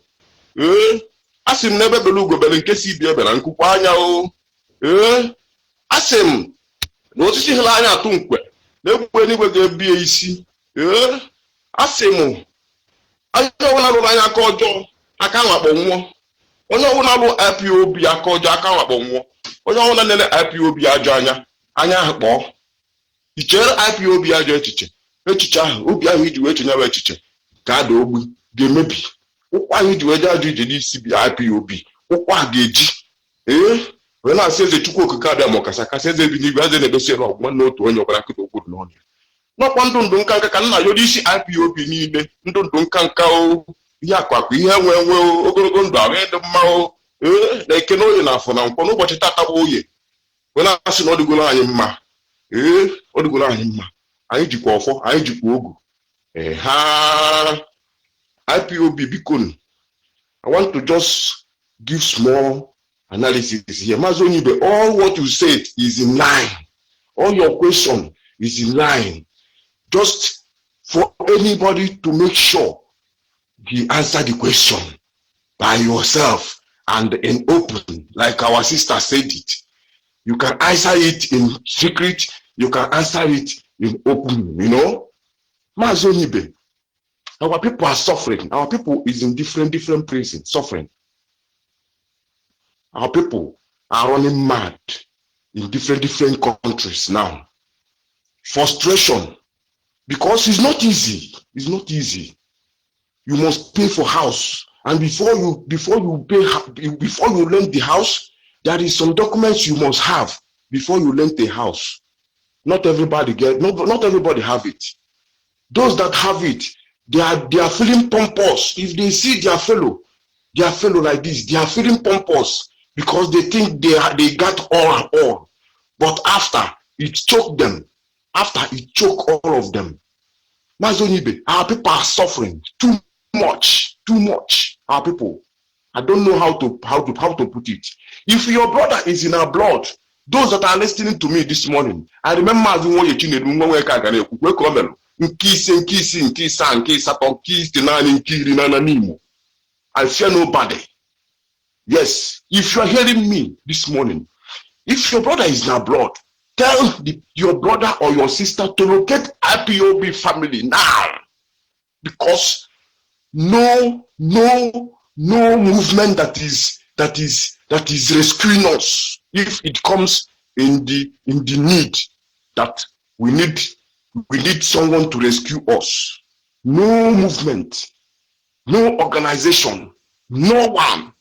Asị m n'ebe bere ugwe bere nke si bịa bịara nkụkwa anya o. Asị m na osisi hụrụ anya atụ mkpe na-egwukwe n'igwe ga-ebie isi. Asị m onye ọbụla lụrụ anya aka ọjọọ aka nwakpọ nwụọ. Onye ọbụla lụ IPOB aka ọjọọ aka nwakpọ nwụọ. Onye ọbụla nele IPOB ajọ anya ahụ kpọọ. Ichere IPOB ajọ echiche ahụ obi ahụ iji wee chenyewe echiche ka ada ogbi ga-emebi. Ụkwụ ahụ iji wee je ajọ ije n'isi bi IPOB ụkwụ ahụ ga-eji wee na-asị eze Chukwu okike abịa ma ọkasa kasị eze bi n'igwe eze na-edosiela ọgwụgwọ na otu onye ọbara nkịta okpuru n'ọnụ. N'ọkwa ndụ nka nka ka nna ya isi IPOB niile ndụ nka nka o, ihe akwakwa ihe enwe ogologo ndụ ahụ ịdị mma o. Na ekene oye na afọ na nkwọ n'ụbọchị tata bụ oye wee na-asị na ọ dịgoro anyị mma. Ọ dịgoro anyị mma. Anyị jikwa ọfọ, anyị jikwa ogu. Ha IPOB bikonu, I want to just give small analysis here. Maazị Onyibe, all what you said is in line. All your question is in line. Just for anybody to make sure you answer the question by yourself and in open, like our sister said it. You can answer it in secret, you can answer it in open, you know. Maazị Onyibe, our people are suffering. Our people is in different prisons, suffering. Our people are running mad in different countries now. Frustration, because it's not easy. It's not easy. You must pay for house, and before you rent the house, there is some documents you must have before you rent the house. Not everybody have it. Those that have it, they are feeling pompous. If they see their fellow like this, they are feeling pompous because they think they got all. But after it choked them, all of them. Maazị Onyibe, our people are suffering too much. Our people, I don't know how to put it. If your brother is in our blood, those that are listening to me this morning, I remember I fear nobody. Yes, if you are hearing me this morning, if your brother is in our blood, tell your brother or your sister to locate IPOB family now, because no movement that is rescuing us, if it comes in the need that we need someone to rescue us. No movement, no organization, no one.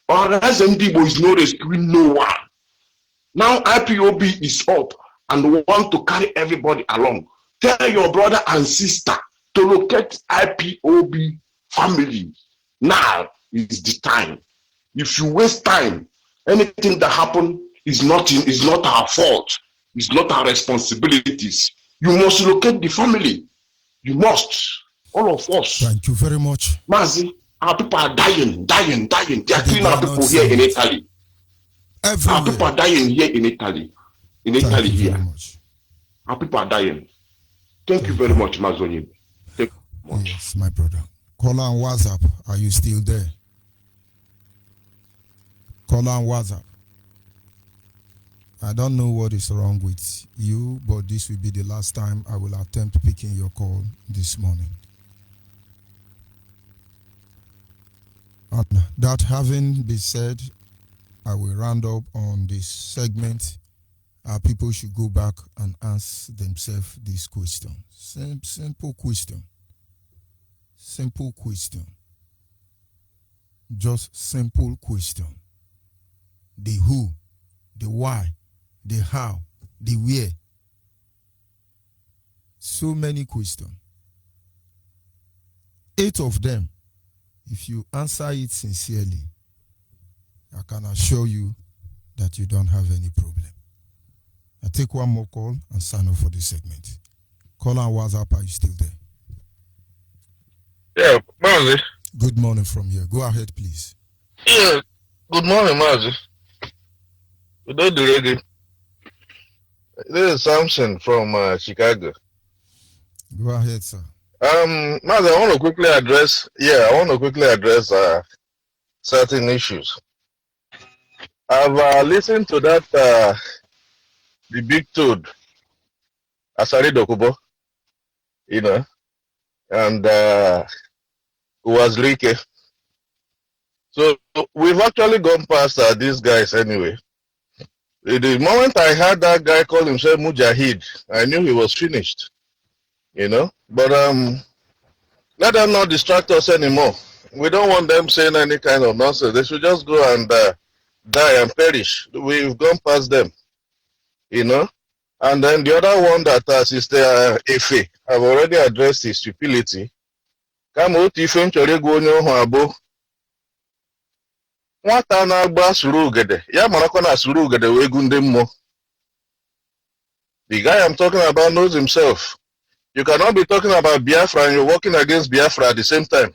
Organizing people is not rescuing no one. Now IPOB is up and want to carry everybody along. Tell your brother and sister to locate IPOB family. Now is the time. If you waste time, anything that happens is not our fault. It's not our responsibilities. You must locate the family. You must. All of us. Thank you very much. Mazi, our people are dying. They are killing our people here in Italy. Everywhere. Our people are dying here in Italy. Thank you here. very much. Our people are dying. Thank you very much, Mazi Onyibe. Yes, my brother. Caller on WhatsApp, are you still there? Caller on WhatsApp. I don't know what is wrong with you, but this will be the last time I will attempt picking your call this morning. And that having been said, I will round up on this segment. People should go back and ask themselves this question. Simple question. Simple question. Just simple question. The who, the why, the how, the where. So many questions. 8 of them, if you answer it sincerely, I can assure you that you don't have any problem. I take one more call and sign off for this segment. Call on WhatsApp, are you still there? Yeah, Mazi. Good morning from here. Go ahead, please. Yeah, good morning, Mazi. Good day. This is Samson from Chicago. Go ahead, sir. Mazi, I want to quickly address certain issues. I've listened to that the big toad, Asari Dokubo, and was Rike. So we've actually gone past these guys anyway. The moment I heard that guy call himself Mujahid, I knew he was finished, But let them not distract us anymore. We don't want them saying any kind of nonsense. They should just go and die and perish. We've gone past them, And then the other one that Sister Efe, I've already addressed his stupidity. Nwata na-agba suru ugede ya marakwa na suru ugede wee gu ndị mmụọ. The guy I'm talking about knows himself. You cannot be talking about Biafra and you're working against Biafra at the same time.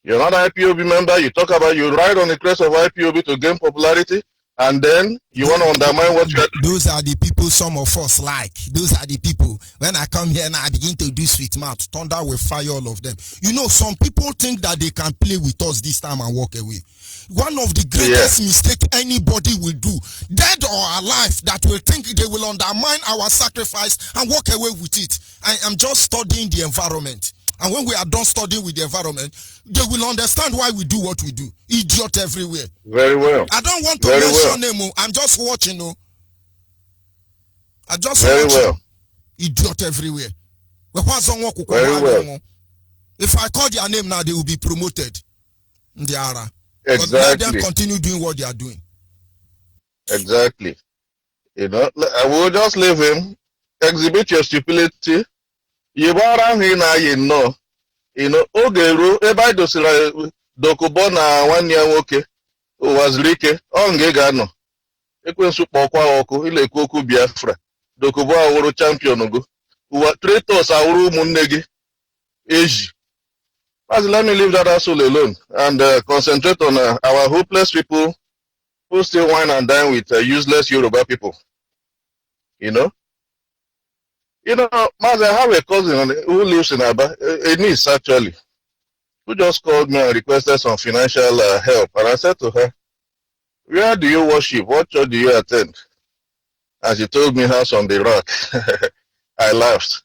You're not an IPOB member, you ride on the crest of IPOB to gain popularity, and then you want to undermine what you are doing. Those are the people some of us like. Those are the people. When I come here now, I begin to do sweet mouth. Thunder will fire all of them. Some people think that they can play with us this time and walk away. One of the greatest mistakes anybody will do, dead or alive, that will think they will undermine our sacrifice and walk away with it. I am just studying the environment. And when we are done studying with the environment, they will understand why we do what we do. Idiot everywhere. Very well. I don't want to mention name. I'm just watching. I just very watching. Well. Idiot everywhere. Very well. If I call their name now, they will be promoted. Exactly. But let them continue doing what they are doing. Exactly. I will just leave him. Exhibit your stupidity. Ogeru ebe dosira Dokubo na nwanne ya nwoke Ụwazirike ga-anọ ekwensu kpọkwa ọkụ ilekwu okwu Biafra Dokubo awụrụ champion go ụwa traitors awụrụ ụmụnne gị eji. Let me leave that asshole alone and concentrate on our hopeless people who still wine and dine with useless Yoruba people. Maz, I have a cousin who lives in Aba, a niece actually, who just called me and requested some financial help. And I said to her, where do you worship? What church do you attend? And she told me House on the Rock. I laughed.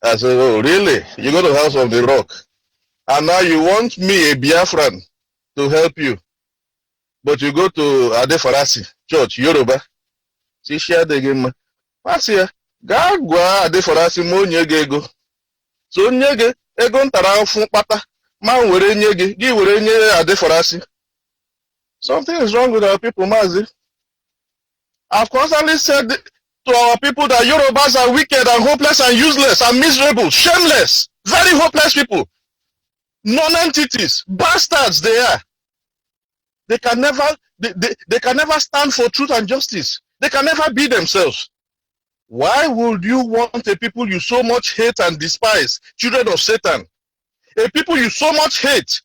I said, oh, really? You go to House on the Rock? And now you want me, a Biafran, to help you. But you go to Adefarasi Church, Yoruba. She shared the game. What's here? Gaa gwa Adefarasi ma onye gị ego. So onye gị ego ntara afụ kpata ma were nye gị gị were nye Adefarasi. Something is wrong with our people, Mazi. I've constantly said to our people that Yorubas are wicked and hopeless and useless and miserable, shameless, very hopeless people, non-entities, bastards they are. They can never stand for truth and justice. They can never be themselves. Why would you want a people you so much hate and despise, children of Satan? A people you so much hate.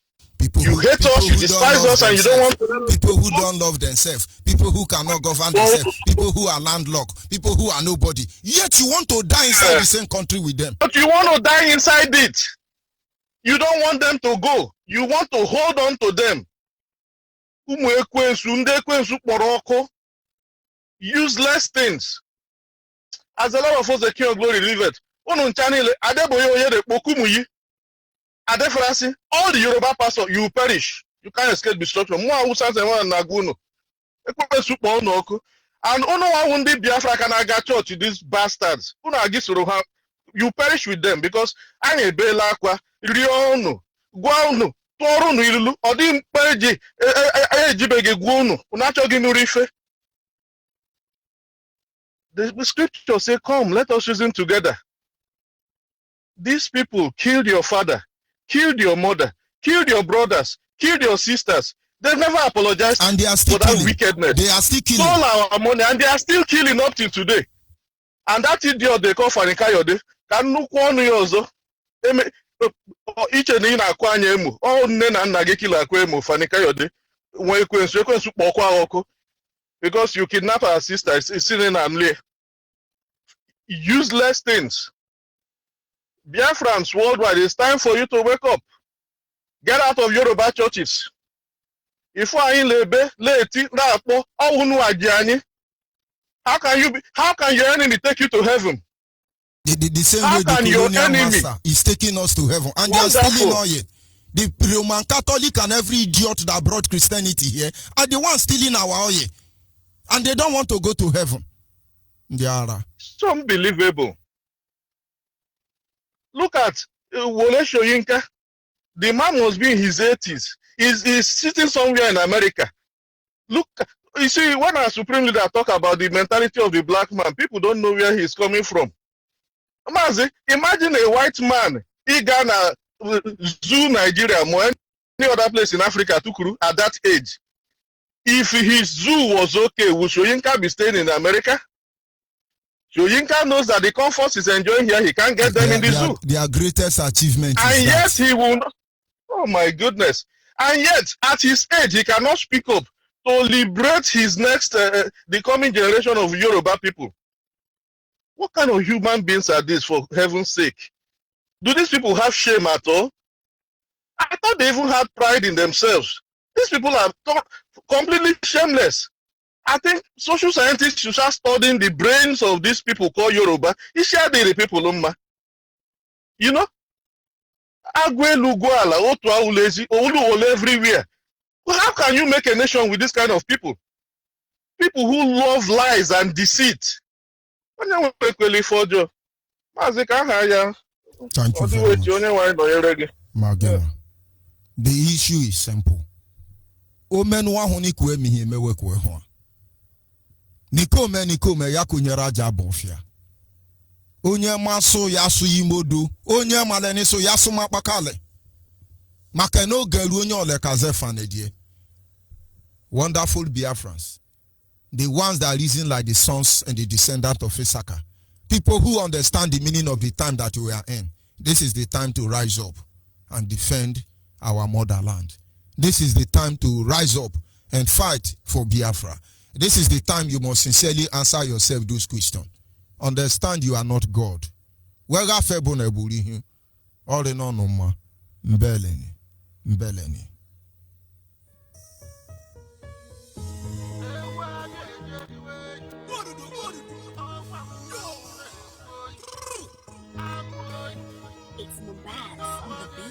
You hate us, you despise us, and you don't want to. People who don't love themselves, people who cannot govern themselves, people who are landlocked, people who are nobody. Yet you want to die inside the same country with them. But you want to die inside it. You don't want them to go. You want to hold on to them. Useless things. As a lot of us, the King of Glory leave it. All the Yoruba pastors, you perish. You can't escape destruction. And one day Biafra can aga church, these bastards. You perish with them because I bela kwa riono guano torunu ilulu odim peji ejibege guano unacho ginurife. The scripture say, come, let us reason together. These people killed your father, killed your mother, killed your brothers, killed your sisters. They've never apologized and they are still for that killing. wickedness. They are still killing. Stole our money and they are still killing up till today. And that idiot they call Fanikayode can look one year each and in a kwanyemu. Oh, Nena Nagekila Kwemo, Fanikayode. Because you kidnap our sister, it's sitting and lay. Useless things. Biafrans worldwide, it's time for you to wake up. Get out of Yoruba churches. If I in lebe, leti, rapo, how can your enemy take you to heaven? The same way the colonial master is taking us to heaven. And they are stealing all yet. The Roman Catholic and every idiot that brought Christianity here are the ones stealing our oil. And they don't want to go to heaven. They are. It's unbelievable. Look at Wole Soyinka. The man must be in his 80s. He's sitting somewhere in America. Look, you see, when our supreme leader talk about the mentality of the black man, people don't know where he's coming from. Imagine a white man, he Ghana, Zoo, Nigeria, or any other place in Africa, Tukuru, at that age. If his zoo was okay, would Soyinka be staying in America? Soyinka knows that the comforts he's enjoying here, he can't get them in the zoo. Their greatest achievement and is yet that. he will not. Oh my goodness. And yet, at his age, he cannot speak up to liberate his next, the coming generation of Yoruba people. What kind of human beings are these, for heaven's sake? Do these people have shame at all? I thought they even had pride in themselves. These people are completely shameless. I think social scientists should start studying the brains of these people called Yoruba. The people, you know? Everywhere. Well, how can you make a nation with this kind of people? People who love lies and deceit. Thank you very much. Magena. The issue is simple. Nikome ya kunyera aja bofia. Onye maso yasu yimodu, onye malene so yasu mapakale. Makeno gelu onye ole kazefane die. Wonderful Biafrans. The ones that reason like the sons and the descendants of Issachar. People who understand the meaning of the time that we are in. This is the time to rise up and defend our motherland. This is the time to rise up and fight for Biafra. This is the time you must sincerely answer yourself those questions. Understand you are not God. Wega febone buri all the no ma mbeleni mbeleni. It's the bad on the beat.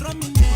from me.